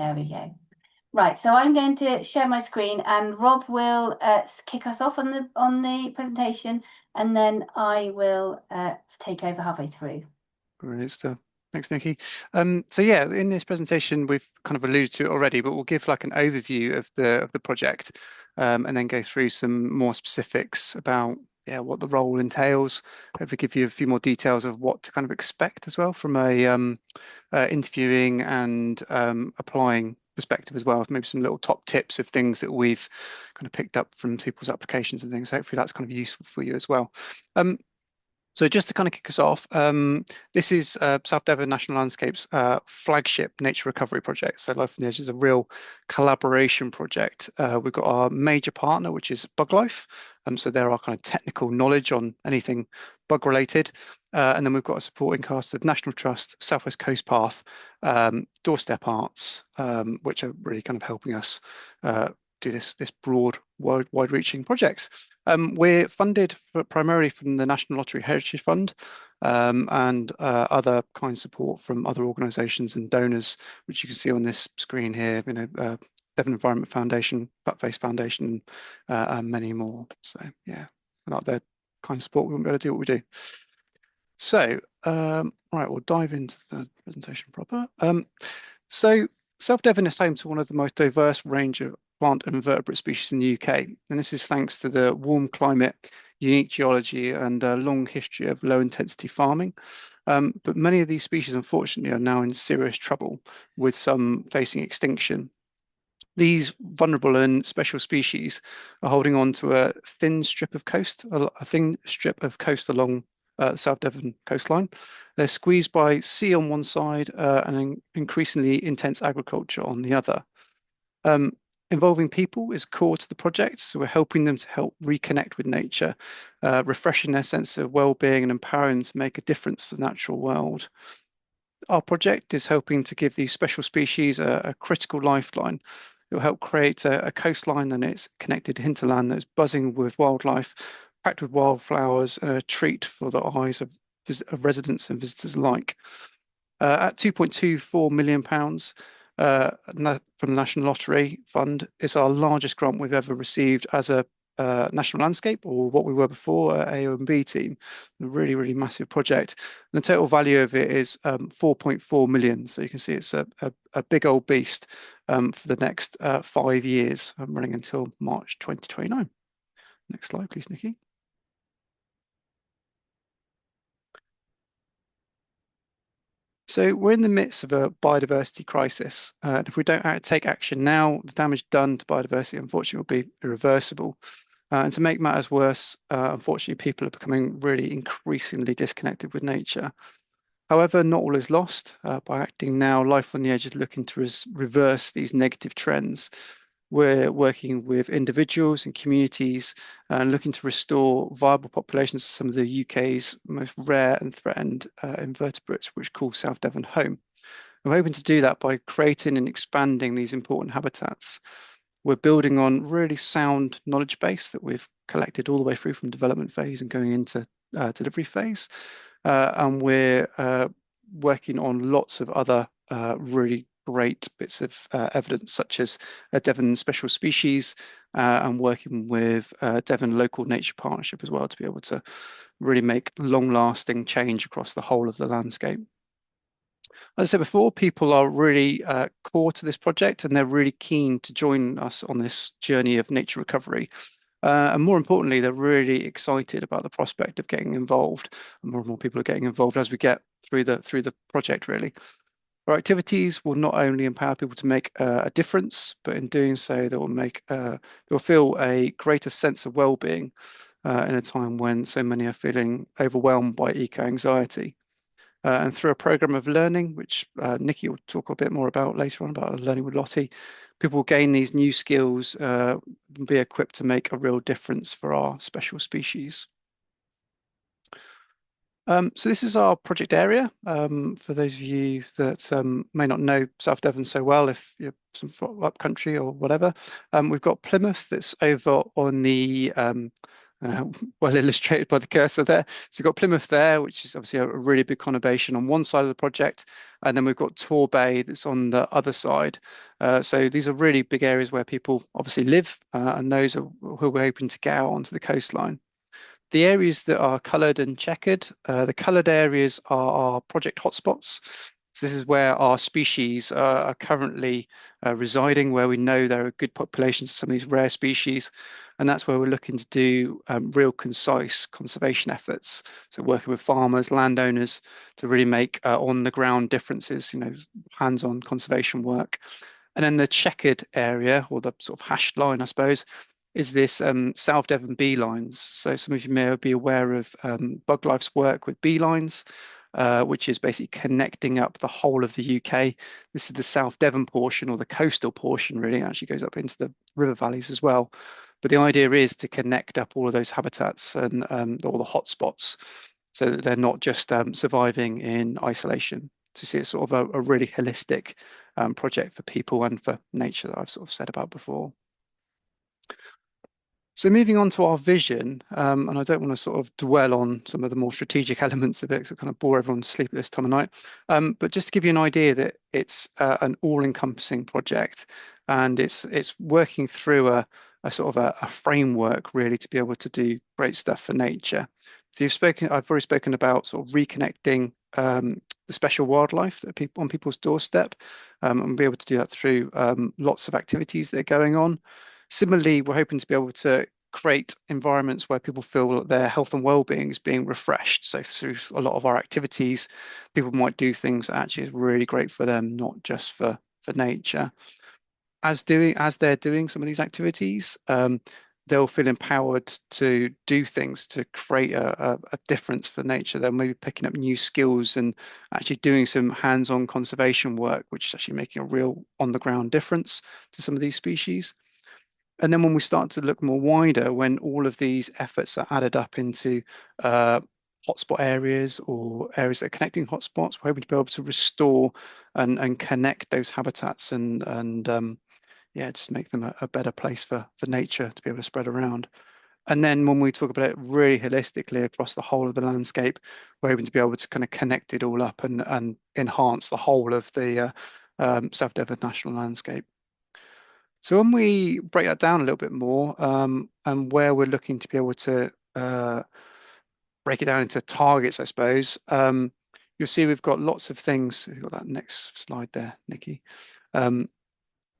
There we go. Right, so I'm going to share my screen, and Rob will kick us off on the presentation, and then I will take over halfway through. Great stuff. Thanks, Nikki. So yeah, in this presentation, we've kind of alluded to it already, but we'll give like an overview of the project, and then go through some more specifics about what the role entails. Hopefully, give you a few more details of what to kind of expect as well from a interviewing and applying perspective as well. Maybe some little top tips of things that we've kind of picked up from people's applications and things. Hopefully, that's kind of useful for you as well. Um, so just to kind of kick us off, this is South Devon National Landscape's flagship nature recovery project. So Life on the Edge is a real collaboration project. We've got our major partner, which is Bug Life. So they're our kind of technical knowledge on anything bug related. And then we've got a supporting cast of National Trust, Southwest Coast Path, Doorstep Arts, which are really kind of helping us do this broad, wide-reaching projects. We're funded primarily from the National Lottery Heritage Fund, and other kind support from other organisations and donors, which you can see on this screen here. Devon Environment Foundation, Buttface Foundation, and many more. So yeah, without their kind of support, we wouldn't be able to do what we do. So, right, we'll dive into the presentation proper. So South Devon is home to one of the most diverse range of plant and invertebrate species in the UK, and this is thanks to the warm climate, unique geology, and a long history of low-intensity farming. But many of these species, unfortunately, are now in serious trouble, with some facing extinction. These vulnerable and special species are holding on to a thin strip of coast, a thin strip of coast along South Devon coastline. They're squeezed by sea on one side, and increasingly intense agriculture on the other. Um, Involving people is core to the project, so we're helping them to help reconnect with nature, refreshing their sense of well-being and empowering them to make a difference for the natural world. Our project is helping to give these special species a critical lifeline. It will help create a coastline and it's connected hinterland that's buzzing with wildlife, packed with wildflowers, and a treat for the eyes of residents and visitors alike. At £2.24 million from the National Lottery Fund, it's our largest grant we've ever received as a national landscape, or what we were before, AOB team. A really, really massive project. And the total value of it is 4.4 million. So you can see it's a big old beast for the next 5 years, running until March 2029. Next slide, please, Nikki. So we're in the midst of a biodiversity crisis. And if we don't take action now, the damage done to biodiversity, unfortunately, will be irreversible. And to make matters worse, unfortunately, people are becoming really increasingly disconnected with nature. However, not all is lost. By acting now, Life on the Edge is looking to reverse these negative trends. We're working with individuals and communities and looking to restore viable populations of some of the UK's most rare and threatened invertebrates, which call South Devon home. I'm hoping to do that by creating and expanding these important habitats. We're building on really sound knowledge base that we've collected all the way through from development phase and going into delivery phase. And we're working on lots of other really great bits of evidence, such as a Devon special species, and working with Devon Local Nature Partnership as well to be able to really make long-lasting change across the whole of the landscape. As I said before, people are really core to this project and they're really keen to join us on this journey of nature recovery. And more importantly, they're really excited about the prospect of getting involved. And more people are getting involved as we get through the project, really. Our activities will not only empower people to make a difference, but in doing so, they'll feel a greater sense of well-being in a time when so many are feeling overwhelmed by eco-anxiety. And through a program of learning, which Nikki will talk a bit more about later on, about learning with Lottie, people will gain these new skills and be equipped to make a real difference for our special species. So this is our project area. For those of you that may not know South Devon so well, if you're from up country or whatever, we've got Plymouth that's over on the uh, well illustrated by the cursor there. So you've got Plymouth there, which is obviously a really big conurbation on one side of the project, and then we've got Torbay that's on the other side. So these are really big areas where people obviously live, and those are who we're hoping to get out onto the coastline. The areas that are coloured and checkered, the coloured areas are our project hotspots. So this is where our species are currently residing, where we know there are good populations of some of these rare species, and that's where we're looking to do real concise conservation efforts. So working with farmers, landowners to really make on-the-ground differences, hands-on conservation work. And then the checkered area, or the sort of hashed line, I suppose, is this South Devon bee lines. So some of you may be aware of BugLife's work with bee lines, which is basically connecting up the whole of the UK. This is the South Devon portion, or the coastal portion, really. It actually goes up into the river valleys as well. But the idea is to connect up all of those habitats and all the hotspots so that they're not just surviving in isolation. To see it's sort of a really holistic project for people and for nature that I've sort of said about before. So moving on to our vision, and I don't want to sort of dwell on some of the more strategic elements of it because it kind of bore everyone to sleep at this time of night. But just to give you an idea that it's an all-encompassing project, and it's working through a sort of a framework really to be able to do great stuff for nature. So I've already spoken about sort of reconnecting the special wildlife that are people on people's doorstep, and be able to do that through lots of activities that are going on. Similarly, we're hoping to be able to create environments where people feel that their health and well-being is being refreshed. So through a lot of our activities, people might do things that actually is really great for them, not just for nature. As they're doing some of these activities, they'll feel empowered to do things to create a difference for nature. They'll maybe picking up new skills and actually doing some hands-on conservation work, which is actually making a real on-the-ground difference to some of these species. And then when we start to look more wider, when all of these efforts are added up into uh, hotspot areas or areas that are connecting hotspots, we're hoping to be able to restore and connect those habitats and yeah, just make them a better place for nature to be able to spread around. And then when we talk about it really holistically across the whole of the landscape, we're hoping to be able to kind of connect it all up and enhance the whole of the South Devon National Landscape. So when we break that down a little bit more, and where we're looking to be able to break it down into targets, I suppose, you'll see we've got lots of things. We've got that next slide there, Nikki. Um,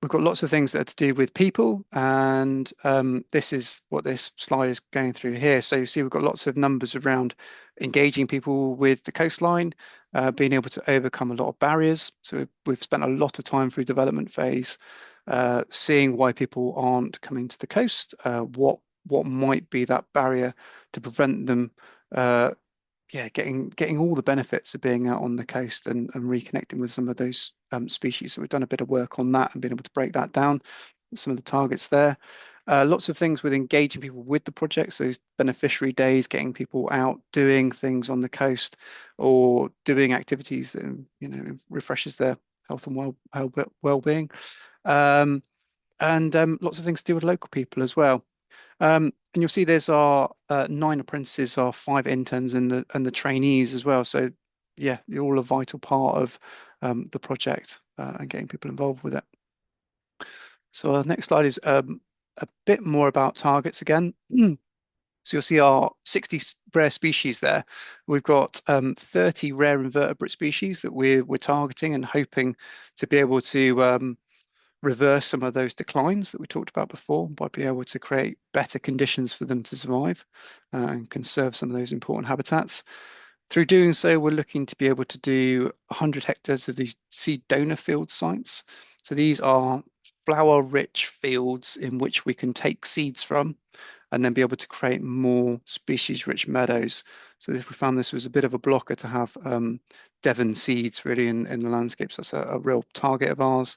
we've got lots of things that are to do with people, and this is what this slide is going through here. So you see we've got lots of numbers around engaging people with the coastline, being able to overcome a lot of barriers. So we've spent a lot of time through development phase seeing why people aren't coming to the coast, what might be that barrier to prevent them uh, yeah, getting all the benefits of being out on the coast and reconnecting with some of those species. So we've done a bit of work on that and been able to break that down, some of the targets there. Lots of things with engaging people with the project. So beneficiary days, getting people out doing things on the coast or doing activities that refreshes their health and well-being. Um, and lots of things to do with local people as well. And you'll see there's our 9 apprentices, our 5 interns, and the trainees as well. So yeah, you're all a vital part of the project and getting people involved with it. So our next slide is a bit more about targets again. So you'll see our 60 rare species there. We've got 30 rare invertebrate species that we're targeting and hoping to be able to reverse some of those declines that we talked about before by being able to create better conditions for them to survive and conserve some of those important habitats. Through doing so, we're looking to be able to do 100 hectares of these seed donor field sites. So these are flower-rich fields in which we can take seeds from and then be able to create more species-rich meadows. So we found this was a bit of a blocker to have Devon seeds really in the landscape. So that's a real target of ours.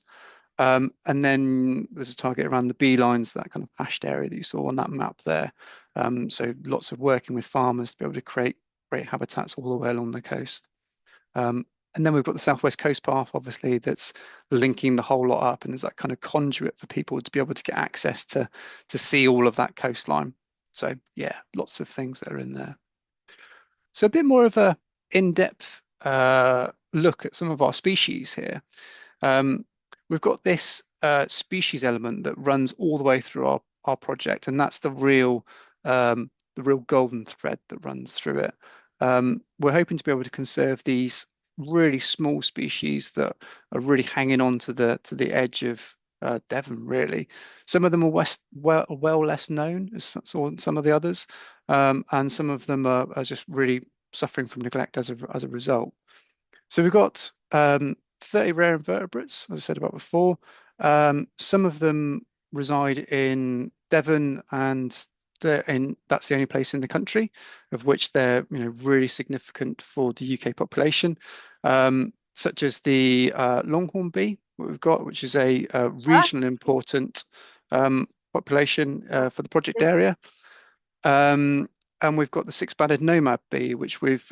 And then there's a target around the bee lines, that kind of hashed area that you saw on that map there. So lots of working with farmers to be able to create great habitats all the way along the coast. And then we've got the Southwest Coast Path, obviously, that's linking the whole lot up, and there's that kind of conduit for people to be able to get access to see all of that coastline. So yeah, lots of things that are in there. So a bit more of a in-depth look at some of our species here. Um, we've got this species element that runs all the way through our project, and that's the real golden thread that runs through it. We're hoping to be able to conserve these really small species that are really hanging on to the edge of Devon, really. Some of them are well less known as some of the others, and some of them are just really suffering from neglect as a result. So we've got 30 rare invertebrates, as I said about before. Some of them reside in Devon, and that's the only place in the country of which they're really significant for the UK population, such as the longhorn bee, what we've got, which is a Ah, regional important population for the project this area. Um, and we've got the six-banded nomad bee, which we've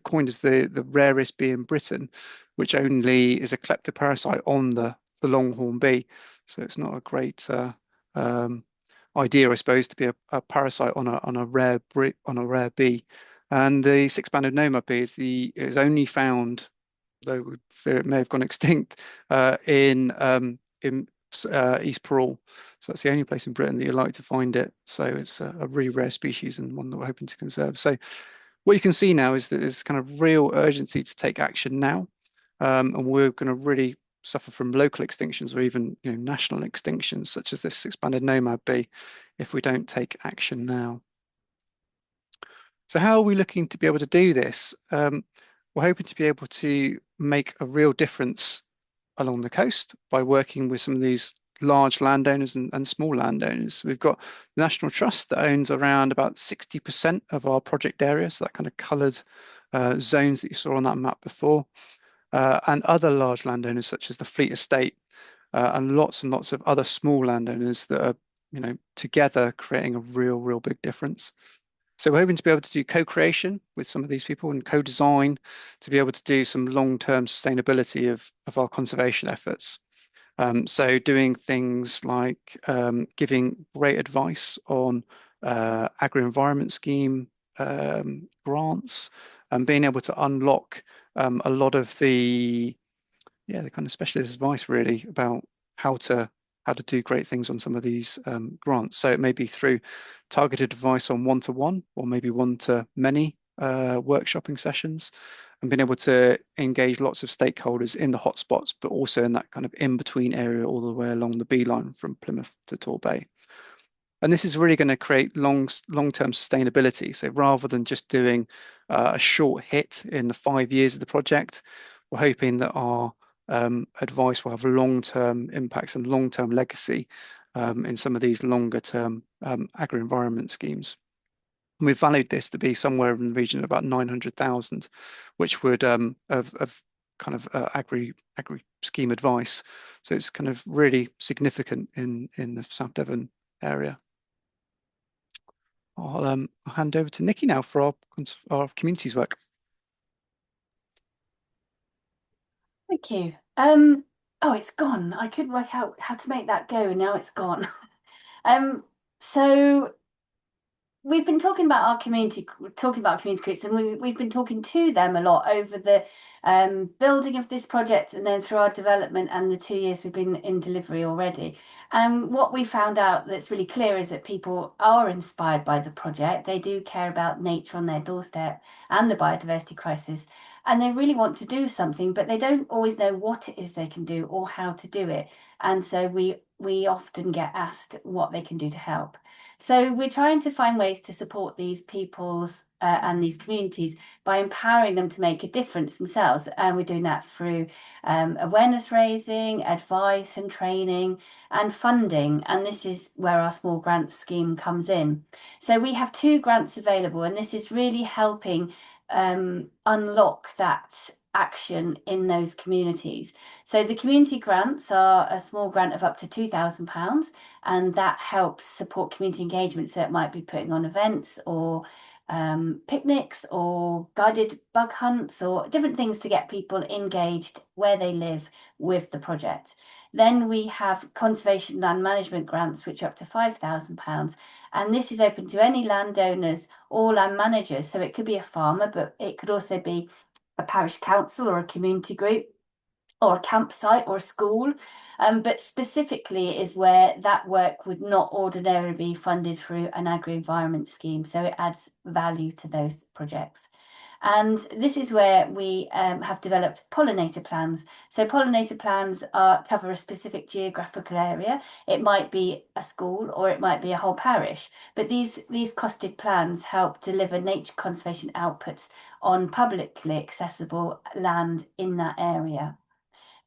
coined as the rarest bee in Britain, which only is a kleptoparasite on the longhorn bee. So it's not a great um, idea, I suppose, to be a parasite on a rare bee. And the six-banded nomad bee is only found, though we fear it may have gone extinct, in East Peral. So that's the only place in Britain that you're likely to find it. So it's a really rare species and one that we're hoping to conserve. So what you can see now is that there's kind of real urgency to take action now, and we're going to really suffer from local extinctions or even national extinctions, such as this expanded nomad bee, if we don't take action now. So how are we looking to be able to do this? We're hoping to be able to make a real difference along the coast by working with some of these large landowners and small landowners. We've got the National Trust that owns around about 60% of our project area, so that kind of coloured zones that you saw on that map before, and other large landowners such as the Fleet Estate, and lots of other small landowners that are, together creating a real big difference. So we're hoping to be able to do co-creation with some of these people and co-design to be able to do some long-term sustainability of our conservation efforts. So doing things like giving great advice on agri-environment scheme grants and being able to unlock a lot of the kind of specialist advice really about how to how to do great things on some of these grants. So it may be through targeted advice on one-to-one or maybe one-to-many workshopping sessions, and being able to engage lots of stakeholders in the hotspots, but also in that kind of in-between area all the way along the beeline from Plymouth to Torbay. And this is really going to create long-term sustainability. So rather than just doing a short hit in the 5 years of the project, we're hoping that our advice will have long-term impacts and long-term legacy in some of these longer-term agri-environment schemes. And we've valued this to be somewhere in the region of about 900,000, which would of kind of agri scheme advice. So it's kind of really significant in the South Devon area. I'll hand over to Nikki now for our communities work. Thank you. Oh, it's gone. I couldn't work out how to make that go. Now it's gone. So we've been talking about our community groups, and we've been talking to them a lot over the building of this project and then through our development and the 2 years we've been in delivery already. And what we found out that's really clear is that people are inspired by the project. They do care about nature on their doorstep and the biodiversity crisis, and they really want to do something, but they don't always know what it is they can do or how to do it. And so we often get asked what they can do to help. So we're trying to find ways to support these people's and these communities by empowering them to make a difference themselves. And we're doing that through awareness raising, advice and training and funding. And this is where our small grants scheme comes in. So we have 2 grants available, and this is really helping unlock that action in those communities. So the community grants are a small grant of up to £2,000, and that helps support community engagement. So it might be putting on events or picnics or guided bug hunts or different things to get people engaged where they live with the project. Then we have conservation land management grants, which are up to £5,000, And this is open to any landowners or land managers. So it could be a farmer, but it could also be a parish council or a community group or a campsite or a school. But specifically is where that work would not ordinarily be funded through an agri-environment scheme. So it adds value to those projects. And this is where we have developed pollinator plans. So pollinator plans cover a specific geographical area. It might be a school or it might be a whole parish. But these costed plans help deliver nature conservation outputs on publicly accessible land in that area.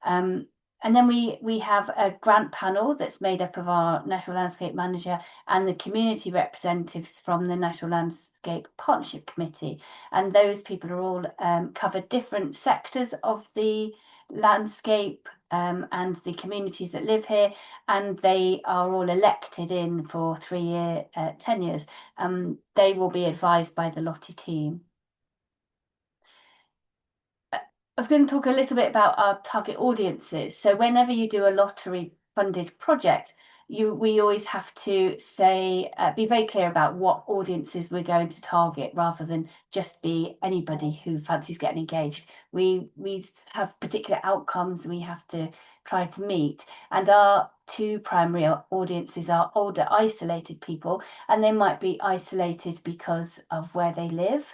Um, and then we have a grant panel that's made up of our National Landscape Manager and the community representatives from the National Landscape Partnership Committee. And those people are all cover different sectors of the landscape and the communities that live here. And they are all elected in for 3-year tenures. They will be advised by the Lottie team. I was going to talk a little bit about our target audiences. So whenever you do a lottery funded project, we always have to say, be very clear about what audiences we're going to target rather than just be anybody who fancies getting engaged. We have particular outcomes we have to try to meet. And our two primary audiences are older, isolated people, and they might be isolated because of where they live.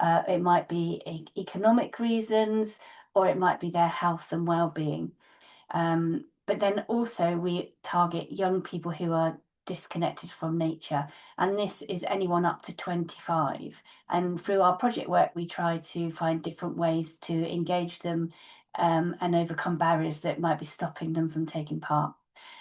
It might be economic reasons, or it might be their health and well-being. But then also we target young people who are disconnected from nature, and this is anyone up to 25. And through our project work, we try to find different ways to engage them and overcome barriers that might be stopping them from taking part.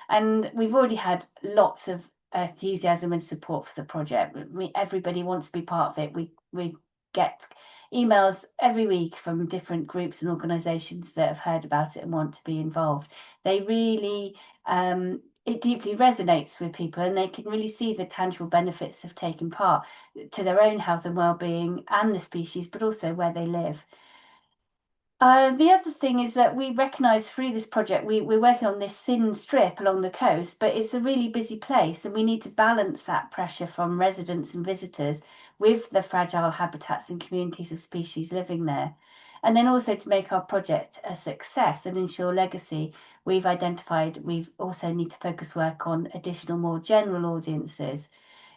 And we've already had lots of enthusiasm and support for the project. Everybody wants to be part of it. We get emails every week from different groups and organisations that have heard about it and want to be involved. They really, it deeply resonates with people, and they can really see the tangible benefits of taking part to their own health and well-being and the species, but also where they live. The other thing is that we recognise through this project, we're working on this thin strip along the coast, but it's a really busy place, and we need to balance that pressure from residents and visitors with the fragile habitats and communities of species living there. And then also to make our project a success and ensure legacy, we've identified we also need to focus work on additional more general audiences.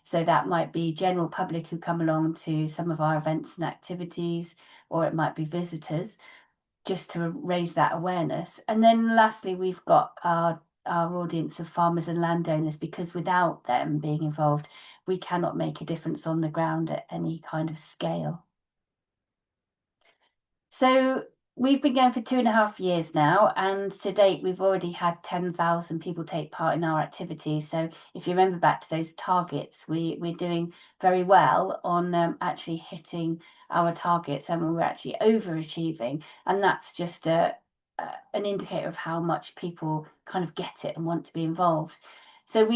So that might be general public who come along to some of our events and activities, or it might be visitors, just to raise that awareness. And then lastly, we've got our audience of farmers and landowners, because without them being involved, we cannot make a difference on the ground at any kind of scale. So we've been going for 2.5 years now, and to date, we've already had 10,000 people take part in our activities. So if you remember back to those targets, we're doing very well on actually hitting our targets, and we're actually overachieving. And that's just an indicator of how much people kind of get it and want to be involved. So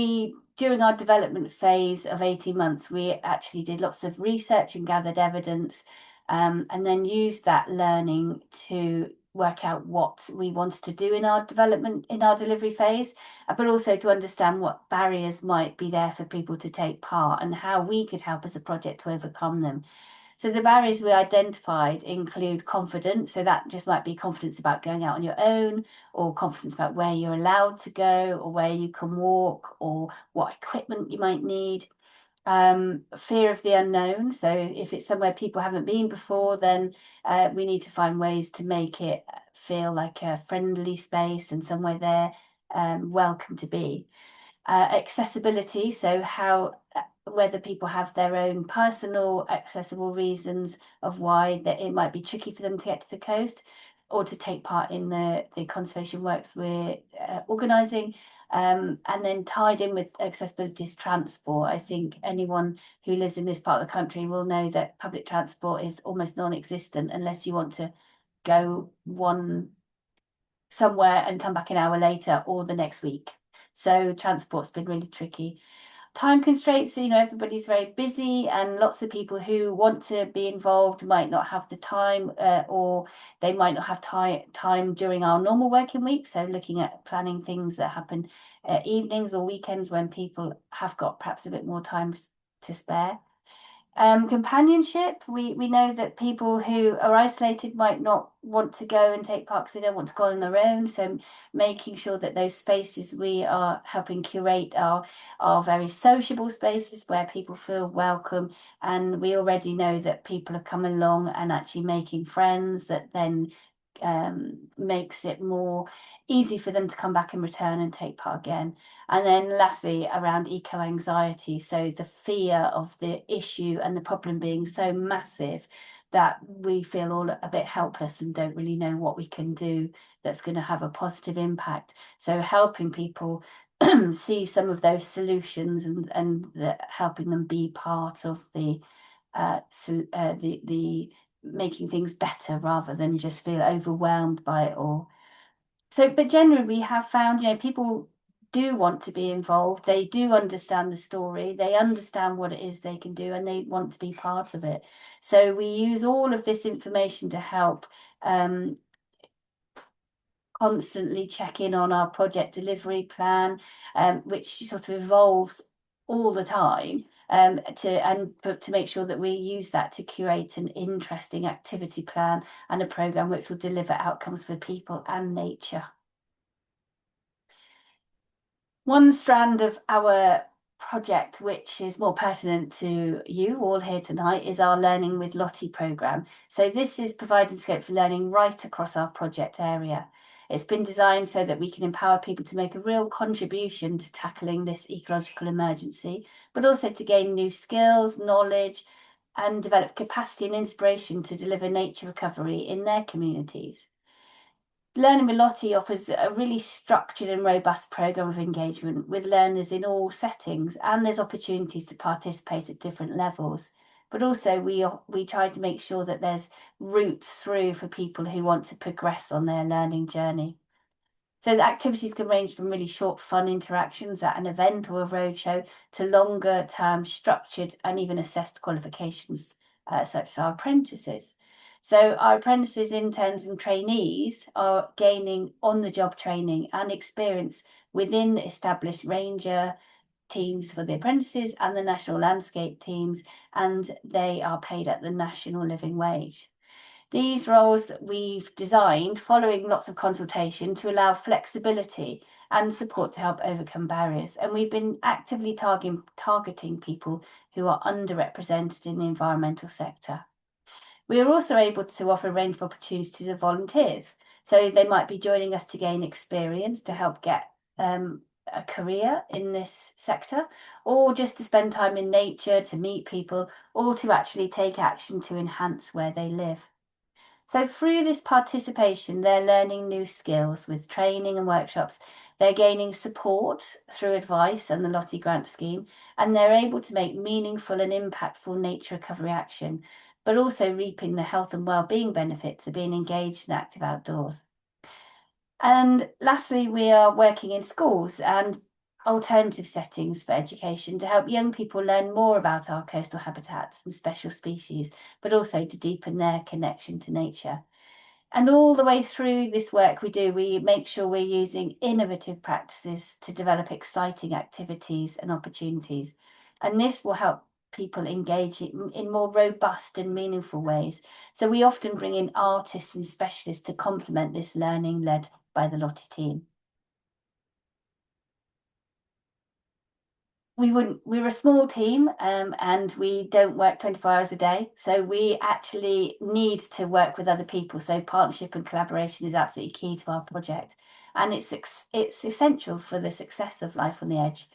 during our development phase of 18 months, we actually did lots of research and gathered evidence, and then used that learning to work out what we wanted to do in our development, in our delivery phase, but also to understand what barriers might be there for people to take part and how we could help as a project to overcome them. So the barriers we identified include confidence. So that just might be confidence about going out on your own, or confidence about where you're allowed to go, or where you can walk, or what equipment you might need. Fear of the unknown. So if it's somewhere people haven't been before, then we need to find ways to make it feel like a friendly space and somewhere they're welcome to be. Accessibility, so how whether people have their own personal accessible reasons of why that it might be tricky for them to get to the coast or to take part in the conservation works we're organising. And then tied in with accessibility is transport. I think anyone who lives in this part of the country will know that public transport is almost non-existent unless you want to go somewhere and come back an hour later or the next week. So transport's been really tricky. time constraints. So, everybody's very busy, and lots of people who want to be involved might not have the time, or they might not have time during our normal working week. So looking at planning things that happen evenings or weekends when people have got perhaps a bit more time to spare. Companionship, we know that people who are isolated might not want to go and take part because they don't want to go on their own. So making sure that those spaces we are helping curate are very sociable spaces where people feel welcome. And we already know that people are coming along and actually making friends that then makes it more easy for them to come back and return and take part again. And then lastly, around eco-anxiety, so the fear of the issue and the problem being so massive that we feel all a bit helpless and don't really know what we can do that's going to have a positive impact. So helping people see some of those solutions and helping them be part of the making things better rather than just feel overwhelmed by it all. So, but generally, we have found, people do want to be involved. They do understand the story. They understand what it is they can do, and they want to be part of it. So we use all of this information to help constantly check in on our project delivery plan, which sort of evolves all the time. To make sure that we use that to curate an interesting activity plan and a program which will deliver outcomes for people and nature. One strand of our project, which is more pertinent to you all here tonight, is our Learning with Lottie programme. So this is providing scope for learning right across our project area. It's been designed so that we can empower people to make a real contribution to tackling this ecological emergency, but also to gain new skills, knowledge, and develop capacity and inspiration to deliver nature recovery in their communities. Learning with Lottie offers a really structured and robust programme of engagement with learners in all settings, and there's opportunities to participate at different levels. But also we try to make sure that there's routes through for people who want to progress on their learning journey. So the activities can range from really short fun interactions at an event or a roadshow to longer term structured and even assessed qualifications, such as our apprentices. So our apprentices, interns and trainees are gaining on-the-job training and experience within established ranger teams for the apprentices and the national landscape teams, and they are paid at the national living wage. These roles that we've designed following lots of consultation to allow flexibility and support to help overcome barriers. And we've been actively targeting people who are underrepresented in the environmental sector. We are also able to offer a range of opportunities to volunteers. So they might be joining us to gain experience to help get a career in this sector, or just to spend time in nature, to meet people, or to actually take action to enhance where they live. So through this participation, they're learning new skills with training and workshops. They're gaining support through advice and the Lottie Grant Scheme, and they're able to make meaningful and impactful nature recovery action, but also reaping the health and well-being benefits of being engaged and active outdoors. And lastly, we are working in schools and alternative settings for education to help young people learn more about our coastal habitats and special species, but also to deepen their connection to nature. And all the way through this work we do, we make sure we're using innovative practices to develop exciting activities and opportunities. And this will help people engage in more robust and meaningful ways. So we often bring in artists and specialists to complement this learning led by the Lottie team. We're a small team, and we don't work 24 hours a day. So we actually need to work with other people. So partnership and collaboration is absolutely key to our project. And it's essential for the success of Life on the Edge.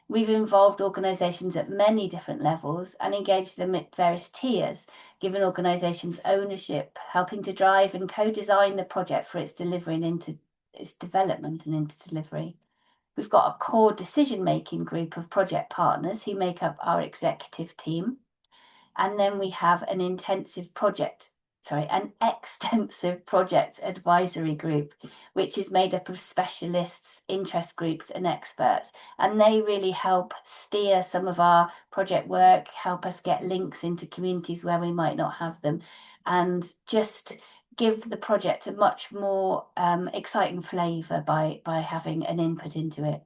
We've involved organisations at many different levels and engaged them at various tiers, giving organisations ownership, helping to drive and co-design the project for its delivery and into its development and into delivery. We've got a core decision-making group of project partners who make up our executive team. And then we have an intensive project an extensive project advisory group, which is made up of specialists, interest groups, and experts. And they really help steer some of our project work, help us get links into communities where we might not have them, and just give the project a much more exciting flavour by having an input into it.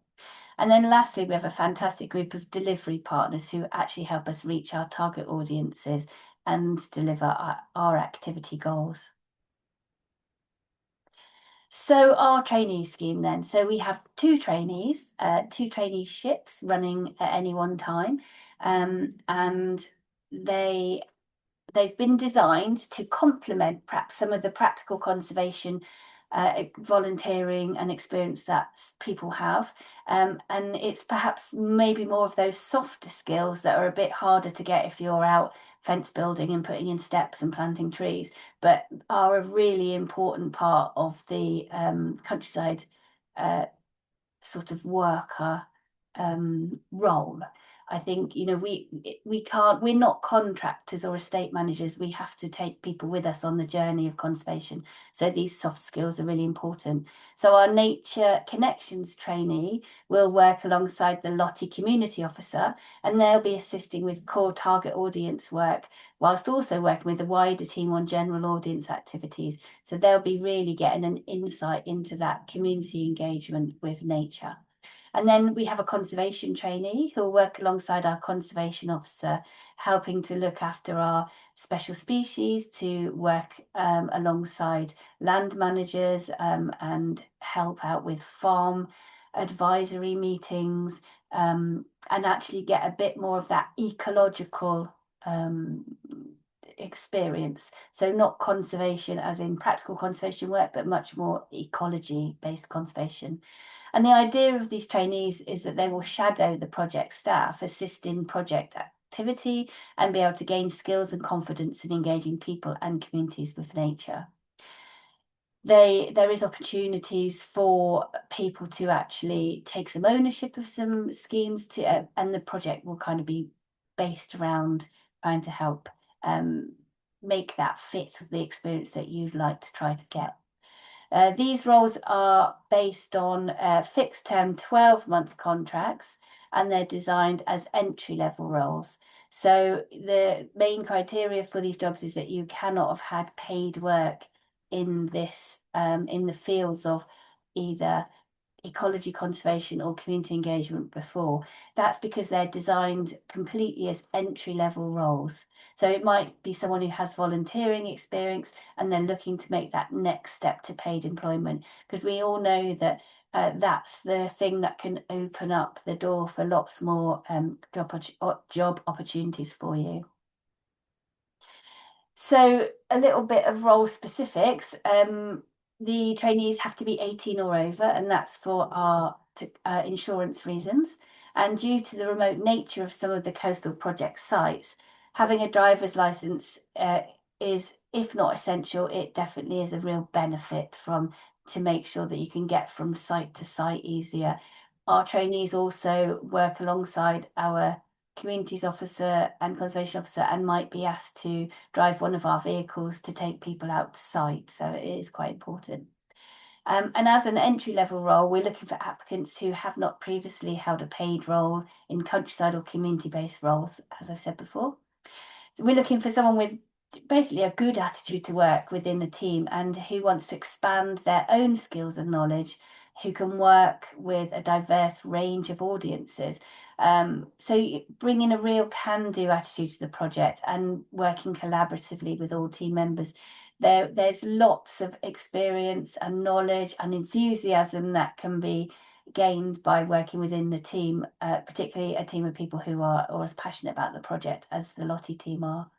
And then lastly, we have a fantastic group of delivery partners who actually help us reach our target audiences and deliver our activity goals. So our trainee scheme then, so we have two traineeships running at any one time, and they've been designed to complement perhaps some of the practical conservation volunteering and experience that people have. And it's perhaps maybe more of those softer skills that are a bit harder to get if you're out fence building and putting in steps and planting trees, but are a really important part of the countryside sort of worker role. I think, you know, we can't, we're not contractors or estate managers. We have to take people with us on the journey of conservation. So these soft skills are really important. So our nature connections trainee will work alongside the Lottie community officer, and they'll be assisting with core target audience work, whilst also working with the wider team on general audience activities. So they'll be really getting an insight into that community engagement with nature. And then we have a conservation trainee who'll work alongside our conservation officer, helping to look after our special species, to work alongside land managers and help out with farm advisory meetings, and actually get a bit more of that ecological experience. So not conservation as in practical conservation work, but much more ecology-based conservation. And the idea of these trainees is that they will shadow the project staff, assist in project activity, and be able to gain skills and confidence in engaging people and communities with nature. There is opportunities for people to actually take some ownership of some schemes to, and the project will kind of be based around trying to help make that fit the experience that you'd like to try to get. These roles are based on fixed term 12-month contracts, and they're designed as entry-level roles. So the main criteria for these jobs is that you cannot have had paid work in this in the fields of either ecology conservation or community engagement before. That's because they're designed completely as entry-level roles. So it might be someone who has volunteering experience and then looking to make that next step to paid employment, because we all know that that's the thing that can open up the door for lots more job opportunities for you. So a little bit of role specifics. The trainees have to be 18 or over, and that's for our insurance reasons. And due to the remote nature of some of the coastal project sites, having a driver's license is, if not essential, it definitely is a real benefit to make sure that you can get from site to site easier. Our trainees also work alongside our communities officer and conservation officer and might be asked to drive one of our vehicles to take people out to site. So it is quite important. And as an entry level role, we're looking for applicants who have not previously held a paid role in countryside or community based roles, as I've said before. So we're looking for someone with basically a good attitude to work within the team and who wants to expand their own skills and knowledge, who can work with a diverse range of audiences. So bringing a real can-do attitude to the project and working collaboratively with all team members. There's lots of experience and knowledge and enthusiasm that can be gained by working within the team, particularly a team of people who are as passionate about the project as the Lottie team are.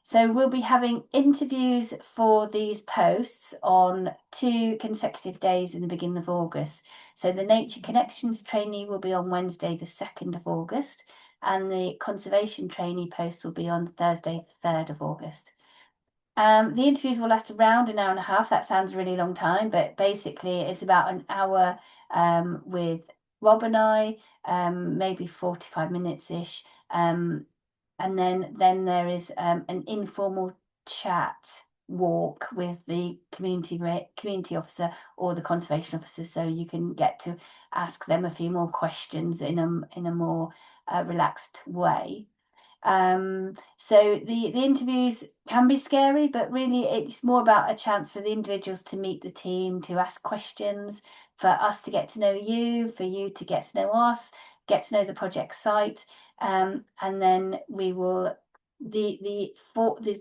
So we'll be having interviews for these posts on 2 consecutive days in the beginning of August. So the Nature Connections trainee will be on Wednesday, the 2nd of August, and the Conservation trainee post will be on Thursday, the 3rd of August. The interviews will last around an hour and a half. That sounds a really long time, but basically it's about an hour with Rob and I, maybe 45 minutes-ish. And then there is an informal chat walk with the community officer or the conservation officer, so you can get to ask them a few more questions in a more relaxed way. So the interviews can be scary, but really it's more about a chance for the individuals to meet the team, to ask questions, for us to get to know you, for you to get to know us, get to know the project site, and then we will the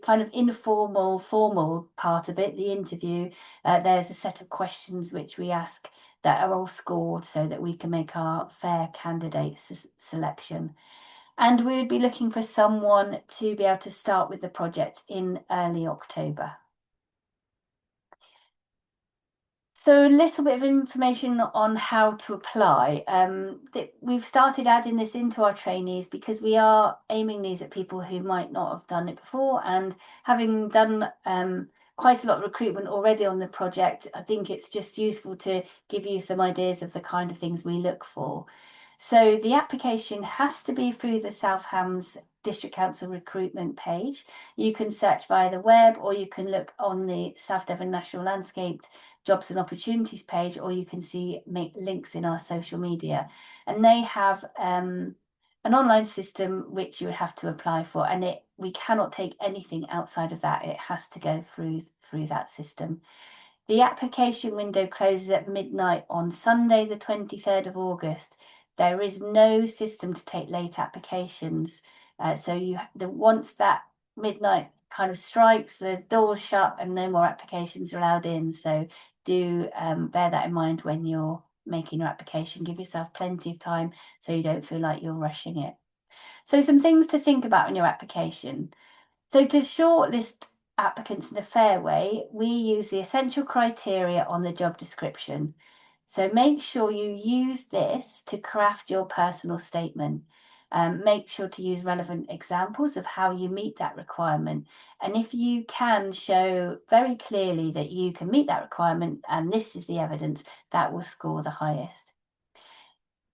kind of informal formal part of it, the interview. There's a set of questions which we ask that are all scored so that we can make our fair candidate selection. And we would be looking for someone to be able to start with the project in early October. So a little bit of information on how to apply. We've started adding this into our trainees because we are aiming these at people who might not have done it before, and having done quite a lot of recruitment already on the project, I think it's just useful to give you some ideas of the kind of things we look for. So the application has to be through the South Hams District Council recruitment page. You can search via the web, or you can look on the South Devon National Landscaped Jobs and Opportunities page, or you can make links in our social media. And they have an online system which you would have to apply for, and we cannot take anything outside of that. It has to go through that system. The application window closes at midnight on Sunday, the 23rd of August. There is no system to take late applications. So once that midnight kind of strikes, the doors shut and no more applications are allowed in. So do bear that in mind when you're making your application. Give yourself plenty of time so you don't feel like you're rushing it. So some things to think about in your application. So to shortlist applicants in a fair way, we use the essential criteria on the job description. So make sure you use this to craft your personal statement. Make sure to use relevant examples of how you meet that requirement. And if you can show very clearly that you can meet that requirement and this is the evidence, that will score the highest.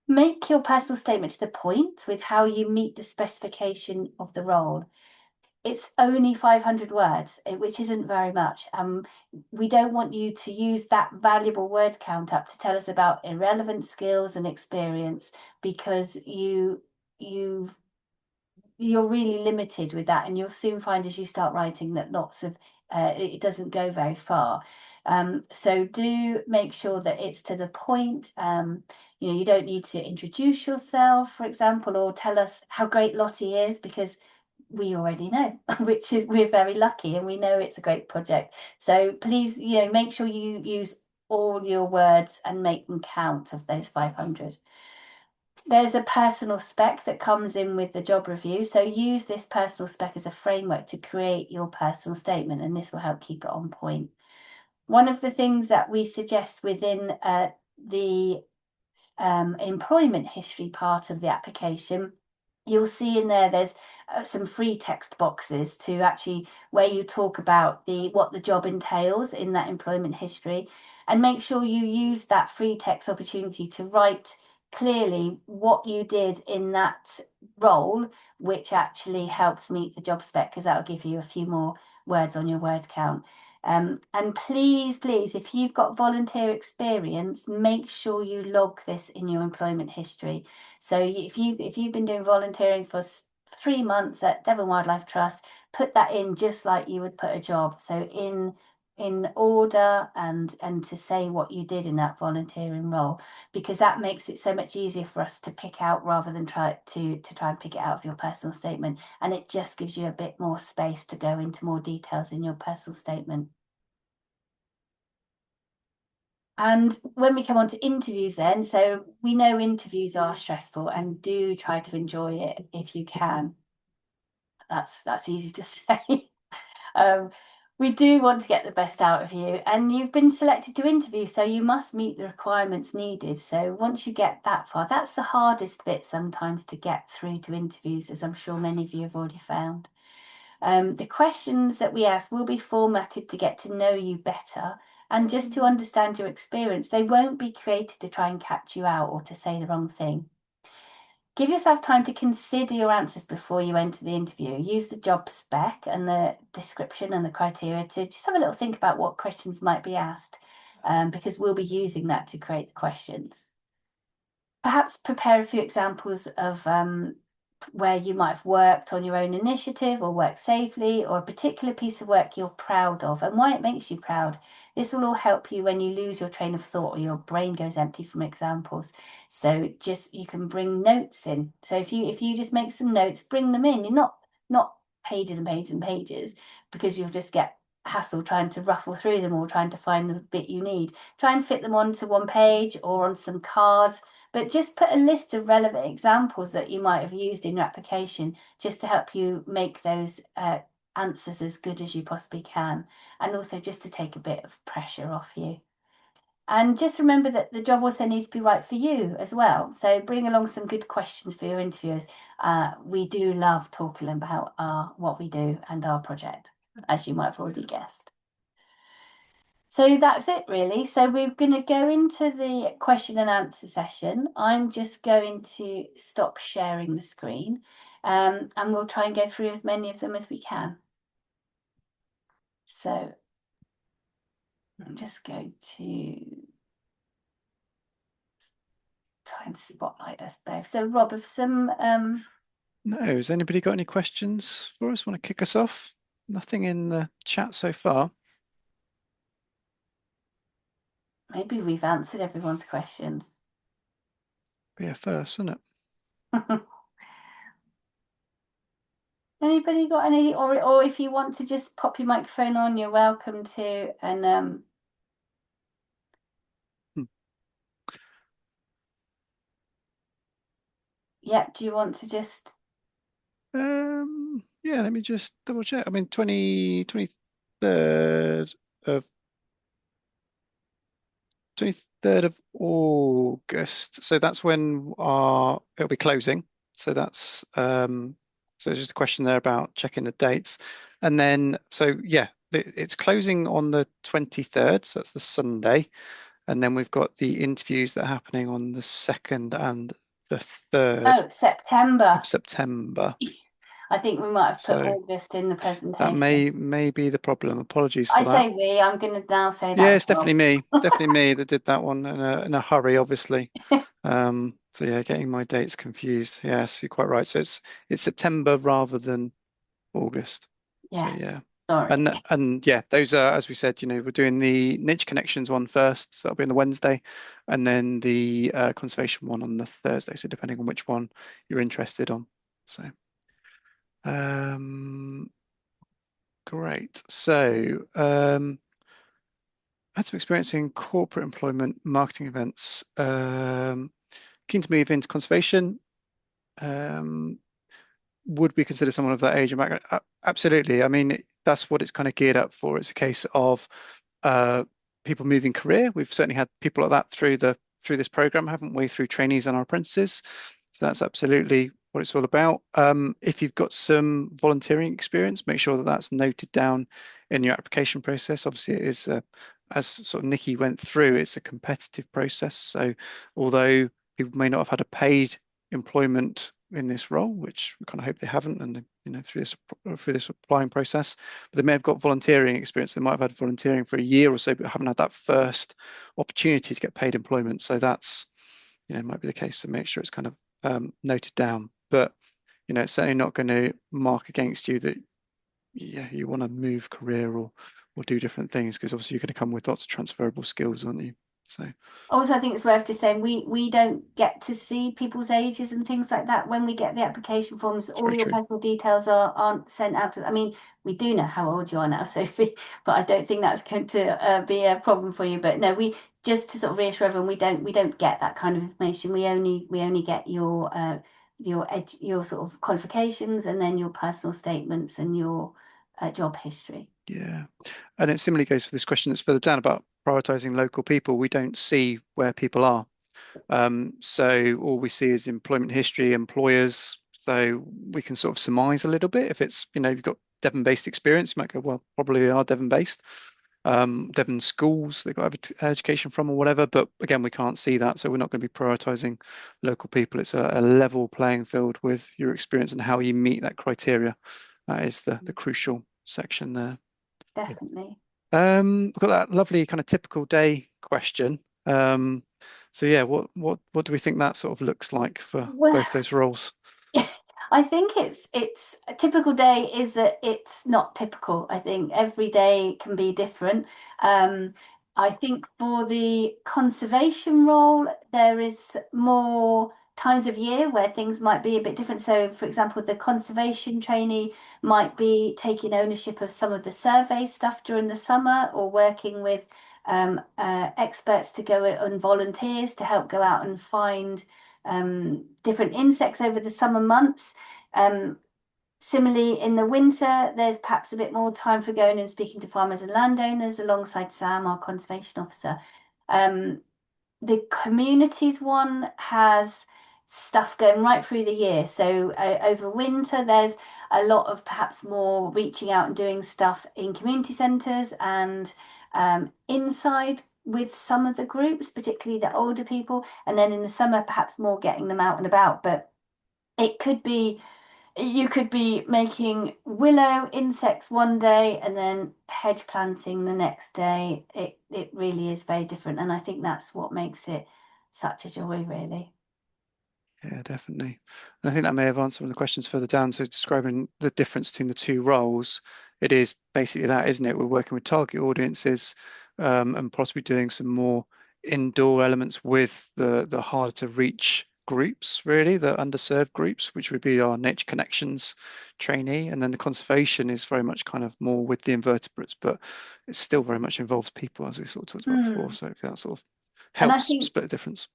Make your personal statement to the point with how you meet the specification of the role. It's only 500 words, which isn't very much. We don't want you to use that valuable word count up to tell us about irrelevant skills and experience, because you're really limited with that, and you'll soon find as you start writing that lots of it doesn't go very far. So do make sure that it's to the point. You don't need to introduce yourself, for example, or tell us how great Lottie is, because we already know, which is we're very lucky and we know it's a great project. So please, make sure you use all your words and make them count of those 500. There's a personal spec that comes in with the job review. So use this personal spec as a framework to create your personal statement, and this will help keep it on point. One of the things that we suggest within the employment history part of the application, you'll see in there's some free text boxes to actually where you talk about what the job entails in that employment history, and make sure you use that free text opportunity to write clearly what you did in that role, which actually helps meet the job spec, because that'll give you a few more words on your word count. And please, if you've got volunteer experience, make sure you log this in your employment history. So if you've been doing volunteering for 3 months at Devon Wildlife Trust, put that in just like you would put a job. So in order, and to say what you did in that volunteering role, because that makes it so much easier for us to pick out, rather than try and pick it out of your personal statement. And it just gives you a bit more space to go into more details in your personal statement. And when we come on to interviews then, so we know interviews are stressful, and do try to enjoy it if you can. That's easy to say. We do want to get the best out of you, and you've been selected to interview, so you must meet the requirements needed. So once you get that far, that's the hardest bit sometimes, to get through to interviews, as I'm sure many of you have already found. The questions that we ask will be formatted to get to know you better and just to understand your experience. They won't be created to try and catch you out or to say the wrong thing. Give yourself time to consider your answers before you enter the interview. Use the job spec and the description and the criteria to just have a little think about what questions might be asked, because we'll be using that to create the questions. Perhaps prepare a few examples of where you might have worked on your own initiative or worked safely, or a particular piece of work you're proud of and why it makes you proud. This will all help you when you lose your train of thought or your brain goes empty from examples. So just you can bring notes in. So if you just make some notes, bring them in. You're not pages and pages and pages, because you'll just get hassle trying to ruffle through them or trying to find the bit you need. Try and fit them onto one page or on some cards, but just put a list of relevant examples that you might have used in your application, just to help you make those answers as good as you possibly can, and also just to take a bit of pressure off you. And just remember that the job also needs to be right for you as well. So bring along some good questions for your interviewers. We do love talking about what we do and our project, as you might have already guessed. So that's it really. So we're going to go into the question and answer session. I'm just going to stop sharing the screen, and we'll try and go through as many of them as we can. So I'm just going to try and spotlight us both. So Rob, if some No, has anybody got any questions for us? Want to kick us off? Nothing in the chat so far. maybe we've answered everyone's questions. Be a first, wouldn't Anybody got any, or if you want to just pop your microphone on, you're welcome to. And it? yeah, do you want to just Yeah, let me just double check. I mean, 23rd of 23rd of August. So that's when it'll be closing. So that's so there's just a question there about checking the dates. And then so yeah, it's closing on the 23rd, so that's the Sunday. And then we've got the interviews that are happening on the 2nd and the 3rd September? of September. I think we might have put So August in the that presentation. may be the problem. Apologies I for that. say we, I'm going to now say Yeah, that's it's definitely wrong. me. It's definitely me that did that one in a hurry, obviously. So yeah, getting my dates confused. Yes, you're quite right. So it's September rather than August. So Yeah, yeah. sorry. And yeah, those are, as we said, we're doing the niche connections one first, so that'll be on the Wednesday, and then the conservation one on the Thursday. So depending on which one you're interested on. So great. So had some experience in corporate employment, marketing events. Keen to move into conservation. Um, would we consider someone of that age and background? Absolutely. I mean, that's what it's kind of geared up for. It's a case of uh, people moving career. We've certainly had people like that through this program, haven't we? Through trainees and our apprentices. So that's absolutely what it's all about. If you've got some volunteering experience, make sure that that's noted down in your application process. Obviously, it is, as sort of Nikki went through, it's a competitive process. So although people may not have had a paid employment in this role, which we kind of hope they haven't, and through this applying process, but they may have got volunteering experience. They might have had volunteering for a year or so, but haven't had that first opportunity to get paid employment. So that's might be the case. So make sure it's kind of noted down. But it's certainly not going to mark against you that you want to move career or do different things, because obviously you're going to come with lots of transferable skills, aren't you? So Also, I think it's worth just saying we don't get to see people's ages and things like that when we get the application forms. it's All very your true. personal details aren't sent out to. I mean, we do know how old you are now, Sophie, but I don't think that's going to be a problem for you. But no, we just to sort of reassure everyone, we don't get that kind of information. We only get your sort of qualifications and then your personal statements and your job history. Yeah. And it similarly goes for this question that's further down about prioritizing local people. We don't see where people are. So all we see is employment history, employers. So we can sort of surmise a little bit. If it's, you've got Devon-based experience, you might go, well, probably they are Devon-based. Devon schools they got education from or whatever. But again, we can't see that, so we're not going to be prioritizing local people. It's a level playing field with your experience and how you meet that criteria. That is the crucial section there. Definitely. We've got that lovely kind of typical day question. So yeah, what do we think that sort of looks like for Well, both those roles? I think it's a typical day is that it's not typical. I think every day can be different. Um, I think for the conservation role, there is more times of year where things might be a bit different. So, for example, the conservation trainee might be taking ownership of some of the survey stuff during the summer or working with experts to go and volunteers to help go out and find different insects over the summer months. Um, Similarly, in the winter, there's perhaps a bit more time for going and speaking to farmers and landowners alongside Sam, our conservation officer. Um, the communities one has stuff going right through the year. So over winter, there's a lot of perhaps more reaching out and doing stuff in community centres and inside with some of the groups, particularly the older people. And then in the summer, perhaps more getting them out and about. But it could be you could be making willow insects one day and then hedge planting the next day. It really is very different, and I think that's what makes it such a joy, really. Yeah, definitely. And I think that may have answered one of the questions further down. So describing the difference between the two roles, it is basically that, isn't it? We're working with target audiences, and possibly doing some more indoor elements with the harder to reach groups, really, the underserved groups, which would be our nature connections trainee. And then the conservation is very much kind of more with the invertebrates, but it still very much involves people, as we sort of talked about before. Hmm. So if that sort of And helps split the difference.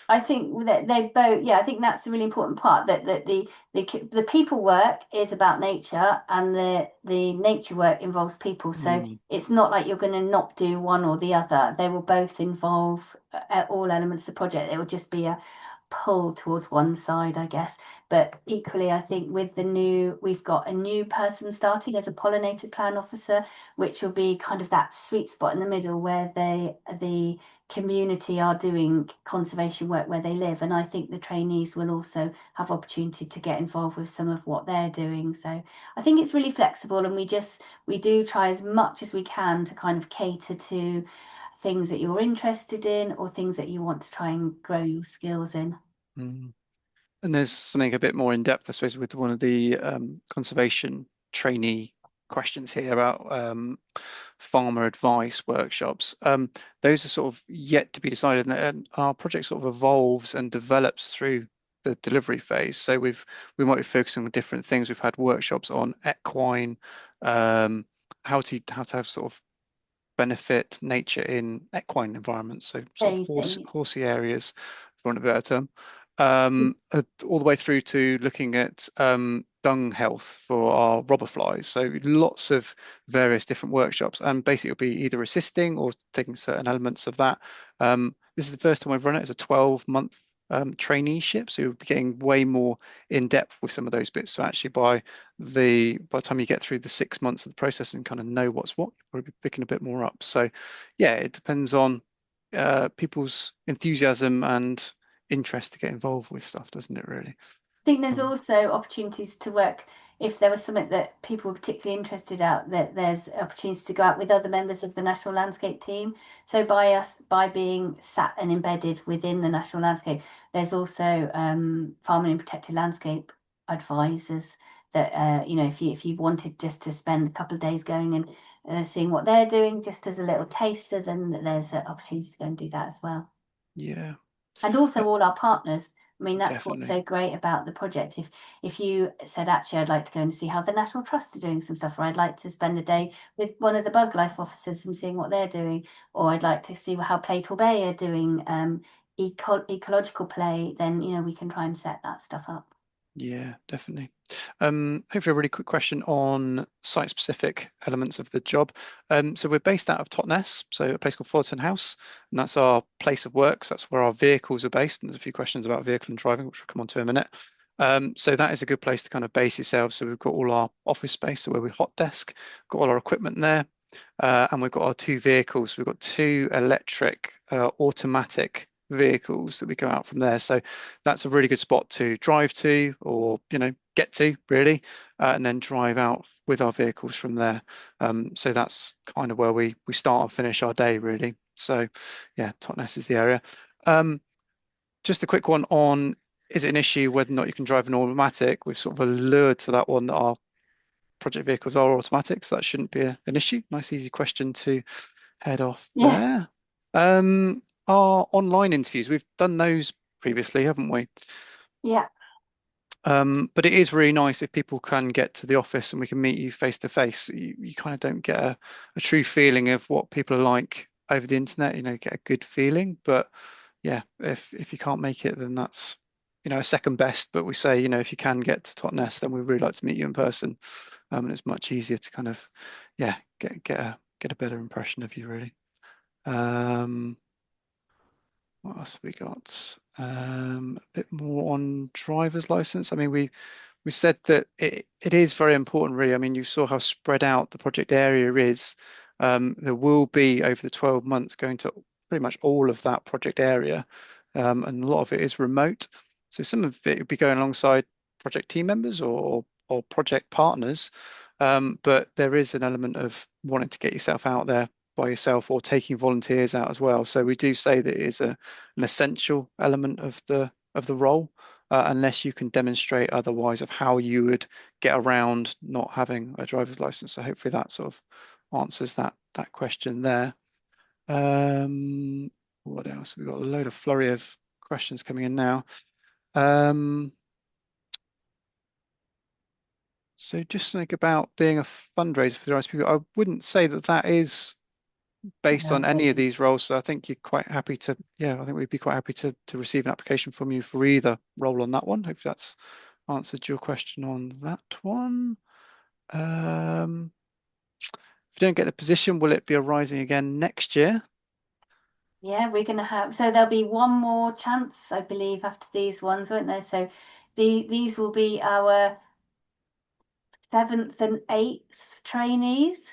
I think that they both, yeah, I think that's the really important part that the people work is about nature and the nature work involves people. So Mm, it's not like you're going to not do one or the other. They will both involve all elements of the project. It will just be a pull towards one side, I guess. But equally, I think with we've got a new person starting as a pollinated plan officer, which will be kind of that sweet spot in the middle where the community are doing conservation work where they live. And I think the trainees will also have opportunity to get involved with some of what they're doing. So I think it's really flexible and we do try as much as we can to kind of cater to things that you're interested in or things that you want to try and grow your skills in. mm. And there's something a bit more in depth, I suppose, with one of the conservation trainee questions here about farmer advice workshops. Those are sort of yet to be decided, and our project sort of evolves and develops through the delivery phase. So we might be focusing on different things. We've had workshops on equine, um, how to have sort of benefit nature in equine environments, so sort of Anything. horsey areas, for want of a better term, all the way through to looking at dung health for our robber flies. So lots of various different workshops, and basically it'll be either assisting or taking certain elements of that. This is the first time I've run it as a 12-month traineeship, so you'll be getting way more in depth with some of those bits. So actually, by the time you get through the 6 months of the process and kind of know what's what, you'll probably be picking a bit more up. So yeah, it depends on people's enthusiasm and interest to get involved with stuff, doesn't it, really? Think there's Um, also opportunities to work if there was something that people were particularly interested out, that there's opportunities to go out with other members of the National Landscape team. So by being sat and embedded within the National Landscape, there's also farming and protected landscape advisors that if you wanted just to spend a couple of days going and seeing what they're doing just as a little taster, then there's opportunities to go and do that as well. yeah, And uh, also all our partners. I mean, that's what's definitely. so great about the project. If you said, actually, I'd like to go and see how the National Trust are doing some stuff, or I'd like to spend a day with one of the bug life officers and seeing what they're doing, or I'd like to see how Playtal Bay are doing ecological play, then we can try and set that stuff up. Yeah, definitely. Hopefully a really quick question on site-specific elements of the job. So we're based out of Totnes, so a place called Fullerton House, and that's our place of work. So that's where our vehicles are based. And there's a few questions about vehicle and driving, which we'll come on to in a minute. So that is a good place to kind of base yourself. So we've got all our office space, so where we hot desk, got all our equipment there. and we've got our two vehicles. We've got two electric automatic vehicles that we go out from there. So that's a really good spot to drive to, or get to really, and then drive out with our vehicles from there. So that's kind of where we start and finish our day really. So yeah, Totnes is the area. Um, just a quick one on, is it an issue whether or not you can drive an automatic? We've sort of allured to that one, that our project vehicles are automatic, so that shouldn't be an issue. Nice, easy question to head off Yeah, there. Our online interviews, we've done those previously, haven't we? yeah, But it is really nice if people can get to the office and we can meet you face to face. You kind of don't get a true feeling of what people are like over the internet, get a good feeling. But yeah, if you can't make it, then that's, a second best. But we say, if you can get to Totnes, then we'd really like to meet you in person. And it's much easier to kind of, yeah, get a better impression of you, really. Um, what else have we got? A bit more on driver's license. I mean, we said that it is very important, really. I mean, you saw how spread out the project area is. There will be over the 12 months going to pretty much all of that project area, and a lot of it is remote. So some of it will be going alongside project team members or project partners, but there is an element of wanting to get yourself out there by yourself or taking volunteers out as well. So we do say that it is an essential element of the role, unless you can demonstrate otherwise of how you would get around not having a driver's license. So hopefully that sort of answers that question there. What else? We've got a load of flurry of questions coming in now. Um, so just think about being a fundraiser for the RS people. I wouldn't say that that is based on any of no. these roles. So I think you're quite happy to, yeah, I think we'd be quite happy to receive an application from you for either role on that one. Hopefully that's answered your question on that one. Um, if you don't get the position, will it be arising again next year? Yeah, we're gonna have, so there'll be one more chance, I believe, after these ones, won't there? So these will be our seventh and eighth trainees.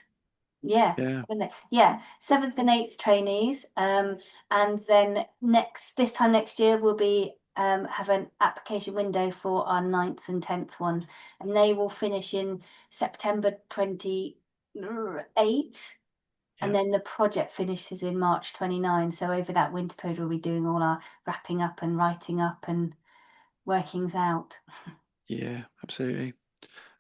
Yeah, Yeah, yeah, seventh and eighth trainees. And then this time next year we'll be have an application window for our ninth and tenth ones, and they will finish in September 28. And yeah, then the project finishes in March 29. So over that winter period, we'll be doing all our wrapping up and writing up and workings out. yeah, absolutely.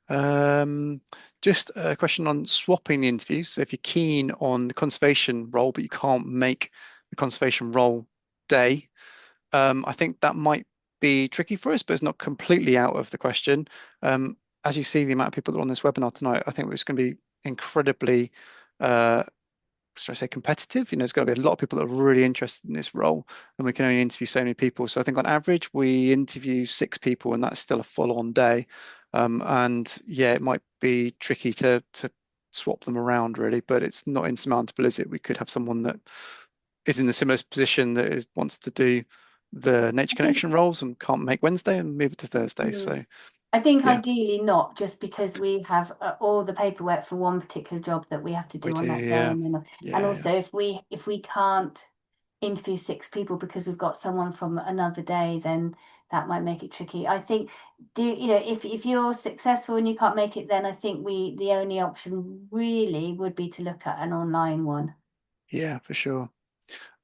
Um, just a question on swapping the interviews. So if you're keen on the conservation role, but you can't make the conservation role day, I think that might be tricky for us, but it's not completely out of the question. As you see, the amount of people that are on this webinar tonight, I think it's going to be incredibly uh, should I say competitive? There's got to be a lot of people that are really interested in this role, and we can only interview so many people. So I think on average we interview 6 people, and that's still a full-on day. And yeah, it might be tricky to swap them around really, but it's not insurmountable, is it? We could have someone that is in the similar position that wants to do the nature I think connection roles and can't make Wednesday and move it to Thursday. mm, So I think yeah, ideally not, just because we have all the paperwork for one particular job that we have to we do do. on that day, Yeah, and yeah, yeah. also if we can't interview 6 people because we've got someone from another day, then that might make it tricky. I think, if you're successful and you can't make it, then I think the only option really would be to look at an online one. Yeah, for sure.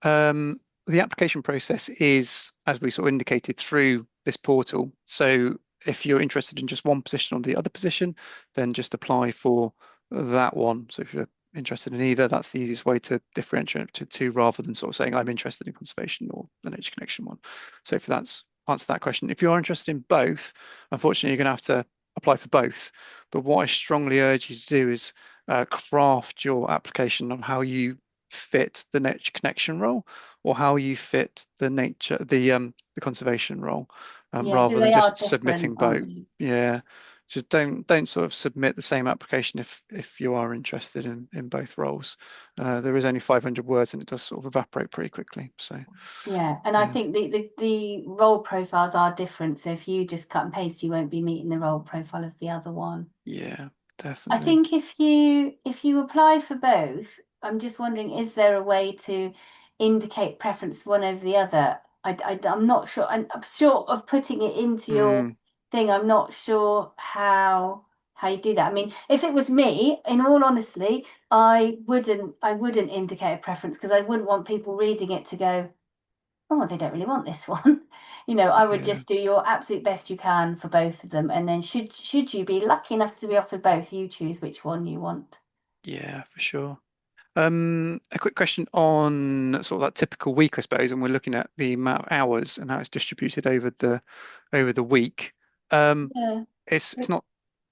The application process is, as we sort of indicated, through this portal. So if you're interested in just one position or the other position, then just apply for that one. So if you're interested in either, that's the easiest way to differentiate to two rather than sort of saying I'm interested in conservation or the nature connection one. So if that's answer that question. If you're interested in both, unfortunately, you're going to have to apply for both. But what I strongly urge you to do is craft your application on how you fit the nature connection role or how you fit the conservation role, Yeah, because rather than they are just different, submitting aren't both. they? Yeah, just don't sort of submit the same application if you are interested in both roles. There is only 500 words and it does sort of evaporate pretty quickly. So Yeah, and I yeah, think the role profiles are different. So if you just cut and paste, you won't be meeting the role profile of the other one. yeah. I definitely. think if you apply for both, I'm just wondering, is there a way to indicate preference one over the other? I'm not sure. I'm short of putting it into your Mm, thing. I'm not sure how you do that. I mean, if it was me, in all honesty, I wouldn't indicate a preference because I wouldn't want people reading it to go, oh, they don't really want this one. You know, I would yeah, just do your absolute best you can for both of them, and then should you be lucky enough to be offered both, you choose which one you want. yeah, for sure. A quick question on sort of that typical week, I suppose, and we're looking at the amount of hours and how it's distributed over the week. Um, Yeah. it's not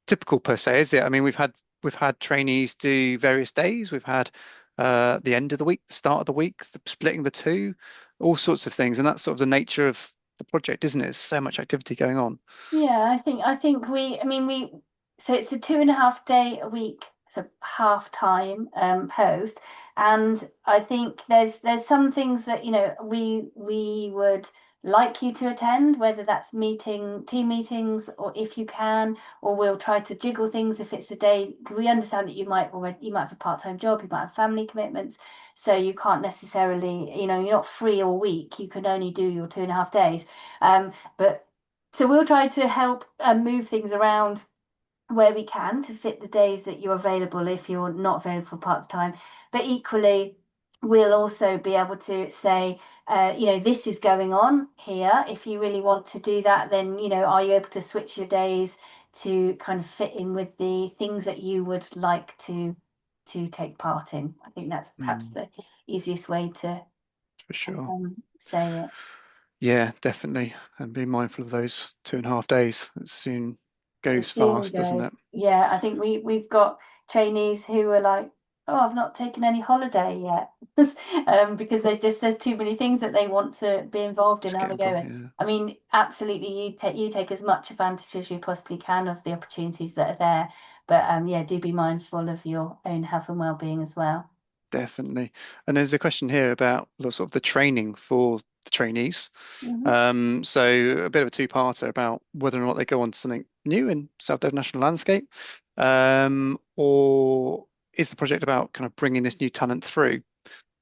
typical per se, is it? I mean, we've had trainees do various days. We've had the end of the week, the start of the week, splitting the two, all sorts of things, and that's sort of the nature of the project, isn't it? There's so much activity going on. Yeah, I think I mean so it's a 2.5 day a week, so half time post. And I think there's some things that, you know, we would like you to attend, whether that's team meetings, or if you can, or we'll try to jiggle things if it's a day. 'Cause we understand that you might have a part-time job, you might have family commitments, so you can't necessarily, you know, you're not free all week, you can only do your 2.5 days. But so we'll try to help move things around where we can to fit the days that you're available if you're not available for part of the time. But equally, we'll also be able to say, you know, this is going on here. If you really want to do that, then, you know, are you able to switch your days to kind of fit in with the things that you would like to take part in? I think that's perhaps Mm, the easiest way to for sure. say it. Yeah, definitely. And be mindful of those 2.5 days. It soon It goes soon fast, doesn't goes. it? Yeah, I think we've got trainees who are like, oh, I've not taken any holiday yet, because there's too many things that they want to be involved in Just and get have a go involved. in. Yeah, I mean, absolutely, you take as much advantage as you possibly can of the opportunities that are there, but yeah, do be mindful of your own health and well-being as well. definitely. And there's a question here about sort of the training for the trainees. Hmm. So a bit of a two-parter about whether or not they go on to something new in South Devon National Landscape, or is the project about kind of bringing this new talent through?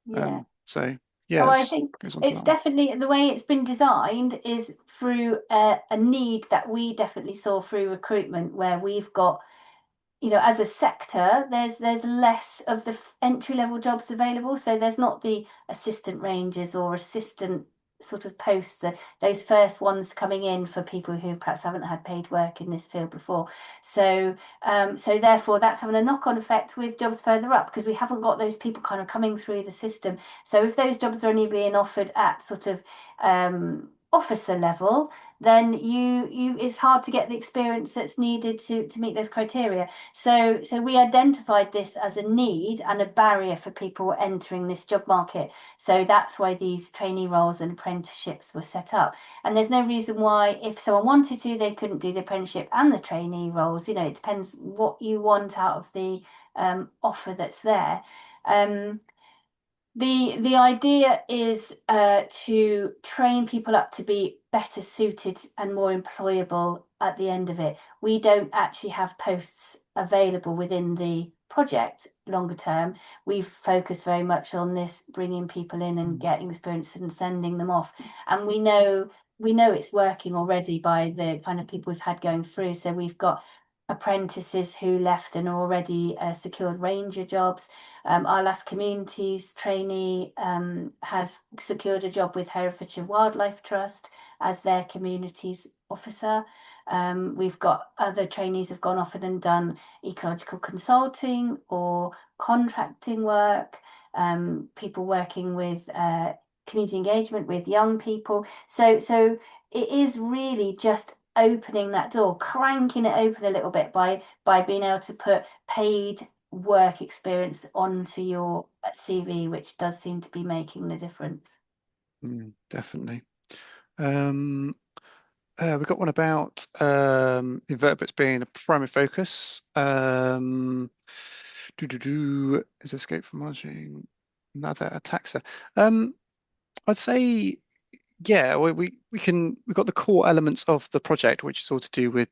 Yeah. So Oh, yeah, I it think goes on to it's that one. definitely the way it's been designed is through a need that we definitely saw through recruitment, where we've got, you know, as a sector, there's less of the entry level jobs available. So there's not the assistant rangers or assistant sort of posts, those first ones coming in for people who perhaps haven't had paid work in this field before. So so therefore that's having a knock-on effect with jobs further up because we haven't got those people kind of coming through the system. So if those jobs are only being offered at sort of officer level, then you it's hard to get the experience that's needed to meet those criteria. So we identified this as a need and a barrier for people entering this job market. So that's why these trainee roles and apprenticeships were set up. And there's no reason why, if someone wanted to, they couldn't do the apprenticeship and the trainee roles. You know, it depends what you want out of the offer that's there. Um, the idea is to train people up to be better suited and more employable at the end of it. We don't actually have posts available within the project longer term. We've focused very much on this bringing people in and Mm, getting experience and sending them off. And we know it's working already by the kind of people we've had going through. So we've got apprentices who left and already secured ranger jobs. Our last communities trainee has secured a job with Herefordshire Wildlife Trust as their communities officer. We've got other trainees have gone off and done ecological consulting or contracting work. People working with community engagement with young people. So it is really just opening that door, cranking it open a little bit by being able to put paid work experience onto your CV, which does seem to be making the difference. definitely. Um, we've got one about invertebrates being a primary focus. Is escape from monitoring another taxa. Um, I'd say yeah, we've got the core elements of the project, which is all to do with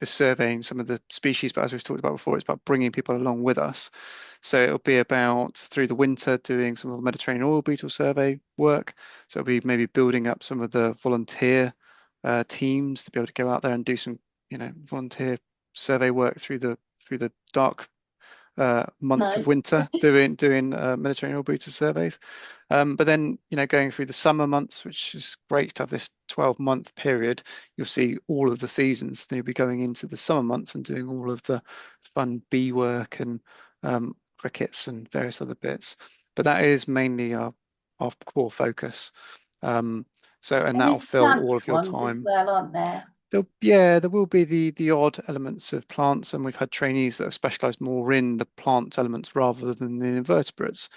surveying some of the species, but as we've talked about before, it's about bringing people along with us. So it'll be about through the winter doing some of the Mediterranean oil beetle survey work. So it'll be maybe building up some of the volunteer teams to be able to go out there and do some, volunteer survey work through the dark months of Nice. winter doing Mediterranean oil beetle surveys. But then, going through the summer months, which is great to have this 12-month period, you'll see all of the seasons. Then you'll be going into the summer months and doing all of the fun bee work and crickets and various other bits. But that is mainly our core focus. Um, and There that'll is fill all plant of your ones as time. well, aren't there? There will be the odd elements of plants, and we've had trainees that have specialised more in the plant elements rather than the invertebrates.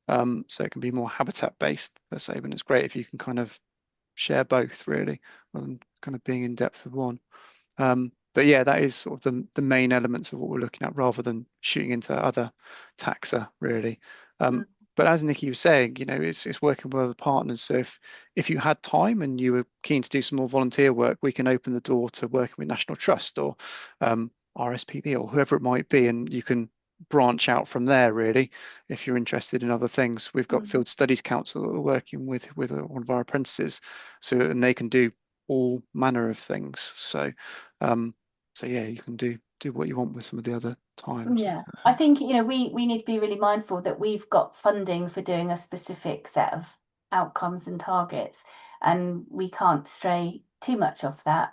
So it can be more habitat based per se, but it's great if you can kind of share both really, rather than kind of being in depth of one. But yeah, that is sort of the main elements of what we're looking at rather than shooting into other taxa really. Mm. Um, but as Nikki was saying, it's working with other partners. So if you had time and you were keen to do some more volunteer work, we can open the door to working with National Trust or RSPB or whoever it might be, and you can branch out from there really if you're interested in other things. We've got Mm. Field Studies Council that we're working with one of our apprentices, and they can do all manner of things. Um, so yeah, you can do what you want with some of the other times. If Yeah, that I helps. think, we need to be really mindful that we've got funding for doing a specific set of outcomes and targets, and we can't stray too much off that.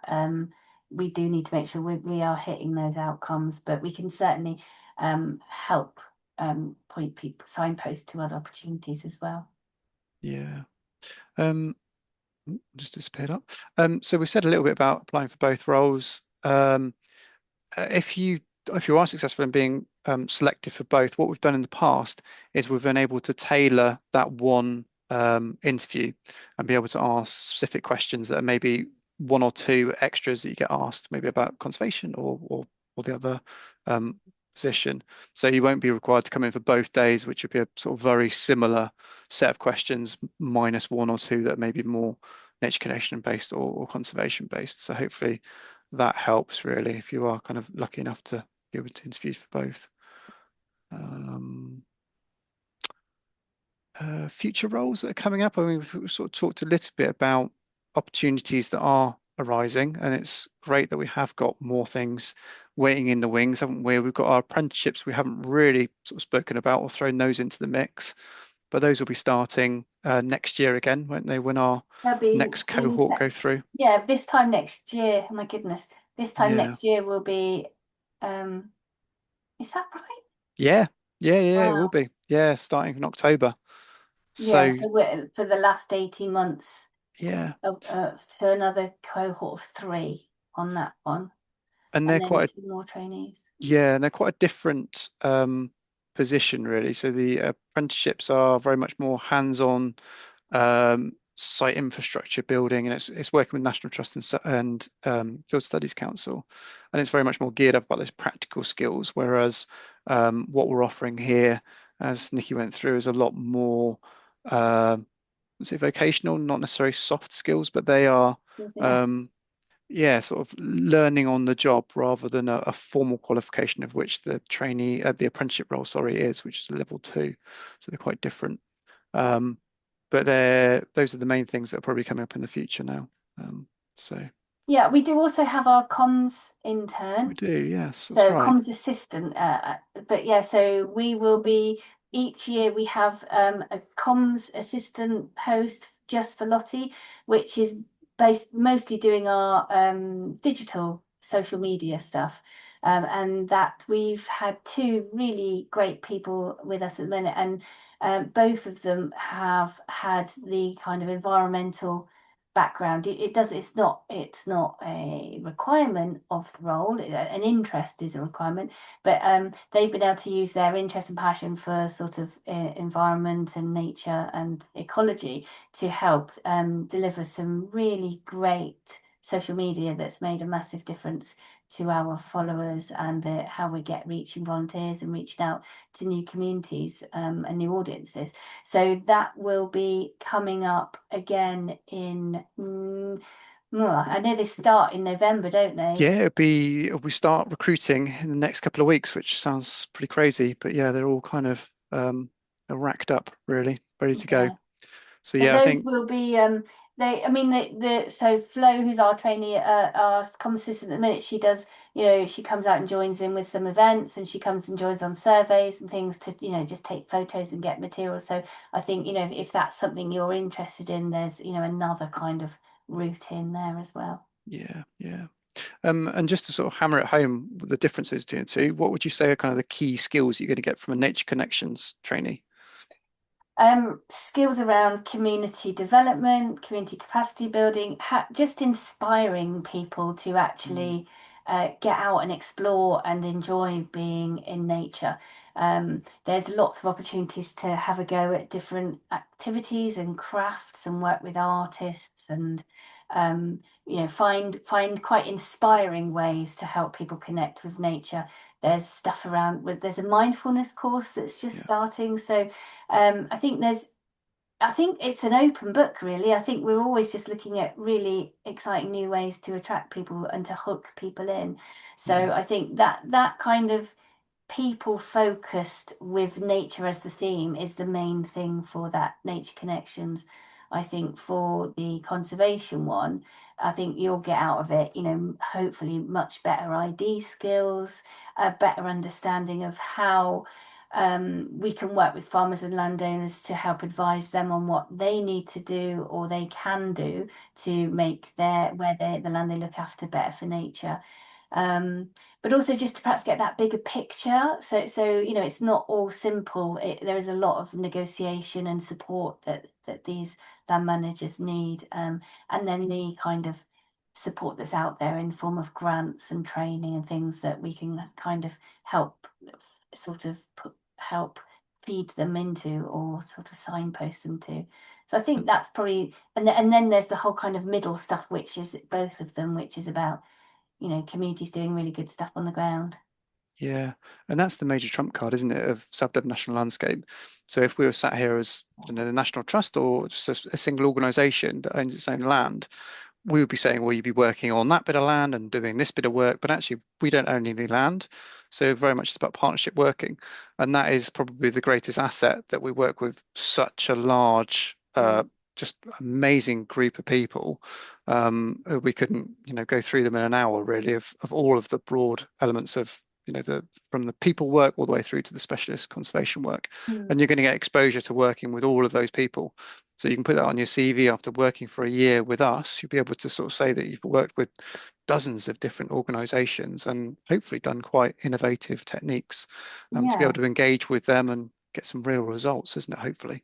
We do need to make sure we are hitting those outcomes, but we can certainly help point people, signpost to other opportunities as well. Yeah. Um, just disappeared up. So we've said a little bit about applying for both roles. If you are successful in being selected for both, what we've done in the past is we've been able to tailor that one interview and be able to ask specific questions that are maybe one or two extras that you get asked, maybe about conservation or the other um, position. So you won't be required to come in for both days, which would be a sort of very similar set of questions, minus one or two that may be more nature connection based or conservation based. So hopefully that helps really if you are kind of lucky enough to be able to interview for both. Um, Future roles that are coming up. I mean, we've sort of talked a little bit about opportunities that are arising, and it's great that we have got more things waiting in the wings, haven't we? We've got our apprenticeships we haven't really sort of spoken about or thrown those into the mix, but those will be starting next year again, won't they, when our That'll be next in cohort go through? yeah, this time next year. Oh my goodness, this time Yeah. next year will be um is that right? Yeah. Yeah, it will Wow. be. Yeah, starting in October. Yeah, So so we're for the last 18 months yeah, of so another cohort of three on that one, and and they're then quite two more trainees. and they're quite a different position really. So the apprenticeships are very much more hands-on site infrastructure building, and it's working with National Trust and Field Studies Council, and it's very much more geared up about those practical skills. Whereas what we're offering here, as Nikki went through, is a lot more let's say vocational, not necessarily soft skills, but they are Yeah. um, yeah, sort of learning on the job rather than a formal qualification of which the apprenticeship role, sorry, is, which is a level two. So they're quite different. Um, but those are the main things that are probably coming up in the future now. So Yeah, we do also have our comms we intern. do, yes, that's So right. comms assistant, but yeah, so we will be each year we have a comms assistant host just for Lottie, which is based mostly doing our digital social media stuff. And that we've had two really great people with us at the minute, and both of them have had the kind of environmental background. It's not a requirement of the role. An interest is a requirement, but they've been able to use their interest and passion for sort of environment and nature and ecology to help deliver some really great social media that's made a massive difference to our followers and how we get reaching volunteers and reaching out to new communities and new audiences. So that will be coming up again in I know they start in November, don't they? Yeah, we start recruiting in the next couple of weeks, which sounds pretty crazy, but yeah, they're all kind of they're racked up really, ready to go. Yeah. So So yeah, I those think will be they I mean the so Flo, who's our trainee, our comm assistant at the minute, she does, she comes out and joins in with some events, and she comes and joins on surveys and things to, just take photos and get materials. So I think, if that's something you're interested in, there's, another kind of route in there as well. yeah, yeah. And just to sort of hammer it home the differences between the two, what would you say are kind of the key skills you're going to get from a Nature Connections trainee? Skills around community development, community capacity building, just inspiring people to Mm, actually get out and explore and enjoy being in nature. There's lots of opportunities to have a go at different activities and crafts and work with artists and find quite inspiring ways to help people connect with nature. There's stuff around there's a mindfulness course that's just yeah, starting, so I think it's an open book, really. I think we're always just looking at really exciting new ways to attract people and to hook people in. yeah, So I think that kind of people focused with nature as the theme is the main thing for that nature connections. I think for the conservation one, I think you'll get out of it, hopefully much better ID skills, a better understanding of how we can work with farmers and landowners to help advise them on what they need to do or they can do to make the land they look after better for nature. Um, but also just to perhaps get that bigger picture. So it's not all simple. There is a lot of negotiation and support that these land managers need, and then the kind of support that's out there in form of grants and training and things that we can kind of help sort of help feed them into or sort of signpost them to. So I think that's probably, and then there's the whole kind of middle stuff, which is both of them, which is about, communities doing really good stuff on the ground. yeah. And that's the major trump card, isn't it, of South Devon National Landscape. So if we were sat here as, I don't know, the National Trust or just a single organisation that owns its own land, we would be saying, well, you'd be working on that bit of land and doing this bit of work, but actually we don't own any land. So very much it's about partnership working. And that is probably the greatest asset that we work with such a large, Mm. just amazing group of people. We couldn't, go through them in an hour really of all of the broad elements of, the from the people work all the way through to the specialist conservation work. And Mm. you're going to get exposure to working with all of those people. So you can put that on your CV after working for a year with us. You'll be able to sort of say that you've worked with dozens of different organizations and hopefully done quite innovative techniques to be able Yeah. to engage with them and get some real results, isn't it? Hopefully.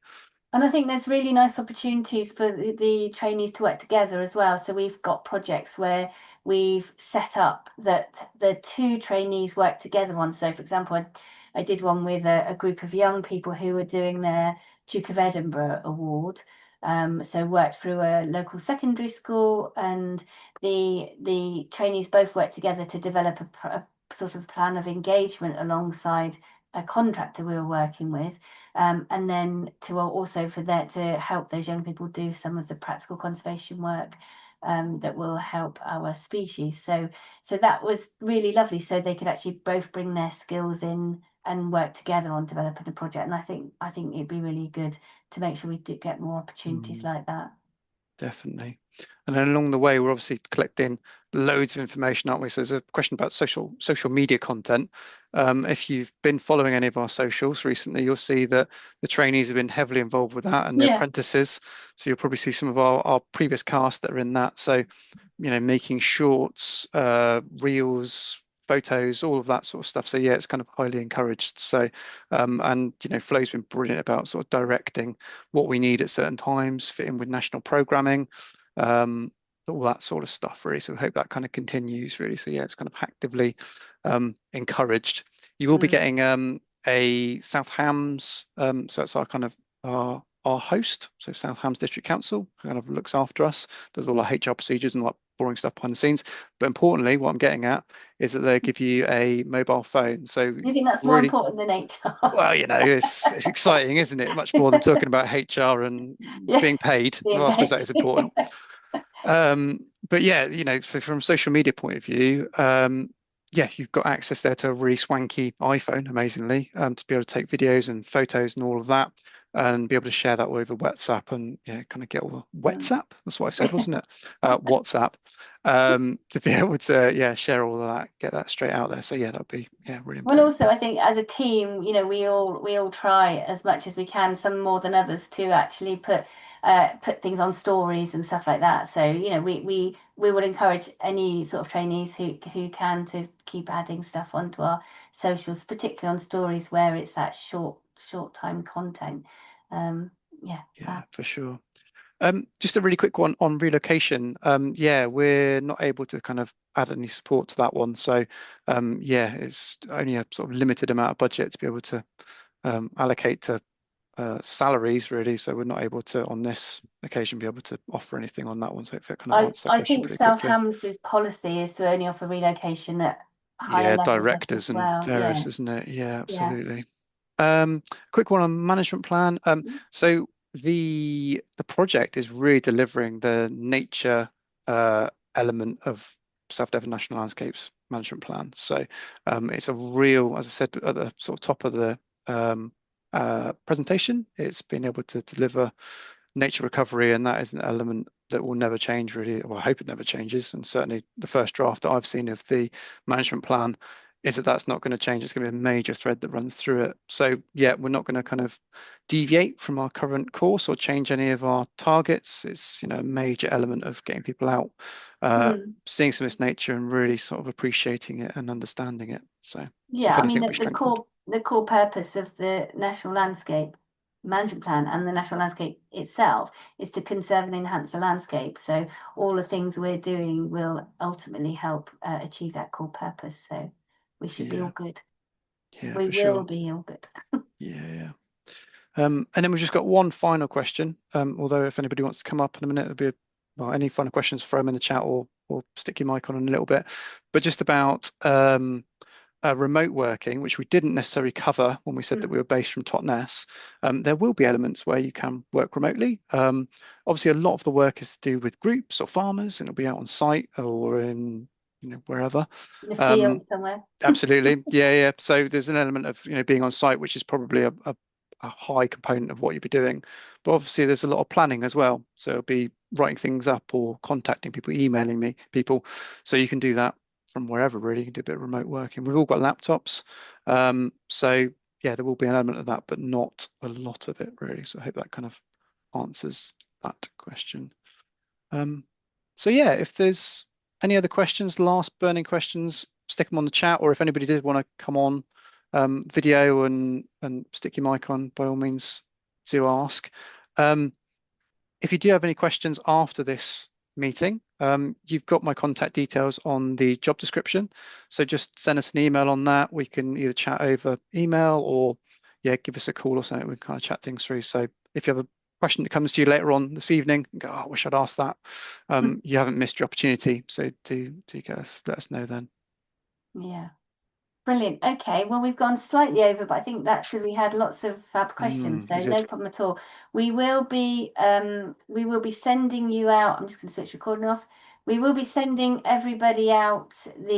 And I think there's really nice opportunities for the trainees to work together as well. So we've got projects where we've set up that the two trainees work together on. So, for example, I did one with a group of young people who were doing their Duke of Edinburgh award. So worked through a local secondary school, and the trainees both worked together to develop a sort of plan of engagement alongside a contractor we were working with, and then to also for that to help those young people do some of the practical conservation work, that will help our species. So that was really lovely. So they could actually both bring their skills in and work together on developing a project. And I think it'd be really good to make sure we do get more opportunities Mm. like that. Definitely. And then along the way, we're obviously collecting loads of information, aren't we? So there's a question about social media content. If you've been following any of our socials recently, you'll see that the trainees have been heavily involved with that and the Yeah. apprentices. So you'll probably see some of our previous cast that are in that. So, making shorts, reels, photos, all of that sort of stuff. So yeah, it's kind of highly encouraged. So, and Flo's been brilliant about sort of directing what we need at certain times, fit in with national programming, um, all that sort of stuff, really. So we hope that kind of continues, really. So yeah, it's kind of actively encouraged. You will be Mm. getting a South Hams, so that's our kind of our host. So South Hams District Council kind of looks after us, does all our HR procedures and like boring stuff behind the scenes. But importantly, what I'm getting at is that they give you a mobile phone. So You think that's more really, important than HR? well, it's exciting, isn't it? Much more than talking about HR and Yeah, being paid. being Well, I suppose that paid. is important. Um, but yeah, so from a social media point of view, yeah, you've got access there to a really swanky iPhone, amazingly, to be able to take videos and photos and all of that, and be able to share that over WhatsApp and kind of get all the Mm. WhatsApp. That's what I said, wasn't it? WhatsApp, to be able to share all of that, get that straight out there. So yeah, that'd be really Well, important. also, I think as a team, we all try as much as we can, some more than others, to actually put things on stories and stuff like that. So, we would encourage any sort of trainees who can to keep adding stuff onto our socials, particularly on stories where it's that short time content. Um, yeah, Yeah, fab. for sure. Just a really quick one on relocation. Yeah, we're not able to kind of add any support to that one. So, yeah, it's only a sort of limited amount of budget to be able to allocate to salaries, really. So we're not able to, on this occasion, be able to offer anything on that one. So if it kind of I answers that I question think pretty quickly. Southampton's policy is to only offer relocation at higher Yeah, levels as directors and well. various, Yeah, isn't it? Yeah, yeah. absolutely. Quick one on management plan. So the project is really delivering the nature element of South Devon National Landscapes management plan. So it's a real, as I said at the sort of top of the um, presentation, it's been able to deliver nature recovery, and that is an element that will never change, really. Well, I hope it never changes. And certainly the first draft that I've seen of the management plan is that that's not going to change. It's going to be a major thread that runs through it. So yeah, we're not going to kind of deviate from our current course or change any of our targets. It's, a major element of getting people out, Mm. seeing some of this nature and really sort of appreciating it and understanding it. So Yeah, if I mean anything, it'll be strengthened. the core purpose of the National Landscape Management Plan and the National Landscape itself is to conserve and enhance the landscape. So all the things we're doing will ultimately help achieve that core purpose. So we should be all Yeah, good. yeah, We for will sure. be all good. Yeah, yeah. And then we've just got one final question. Although if anybody wants to come up in a minute, it'll be well, any final questions, throw them in the chat or stick your mic on in a little bit. But just about remote working, which we didn't necessarily cover when we said that we Mm. were based from Totnes. There will be elements where you can work remotely. Obviously, a lot of the work is to do with groups or farmers, and it'll be out on site or in wherever. In the Um, field somewhere. Absolutely. Yeah, yeah. So there's an element of, being on site, which is probably a high component of what you'll be doing. But obviously there's a lot of planning as well. So it'll be writing things up or contacting people, emailing me people. So you can do that from wherever really. You can do a bit of remote working. We've all got laptops. So yeah, there will be an element of that, but not a lot of it really. So I hope that kind of answers that question. Um, so yeah, if there's any other questions, last burning questions, stick them on the chat, or if anybody did want to come on video and stick your mic on, by all means, do ask. Um, if you do have any questions after this meeting, you've got my contact details on the job description. So just send us an email on that. We can either chat over email or yeah, give us a call or something. We can kind of chat things through. So if you have a question that comes to you later on this evening, and go, oh, I wish I'd asked that. You haven't missed your opportunity. So do let us know then. Yeah. Brilliant. Okay, well, we've gone slightly over, but I think that's because we had lots of fab questions, We so no did. problem at all. We will be sending you out. I'm just going to switch recording off. We will be sending everybody out the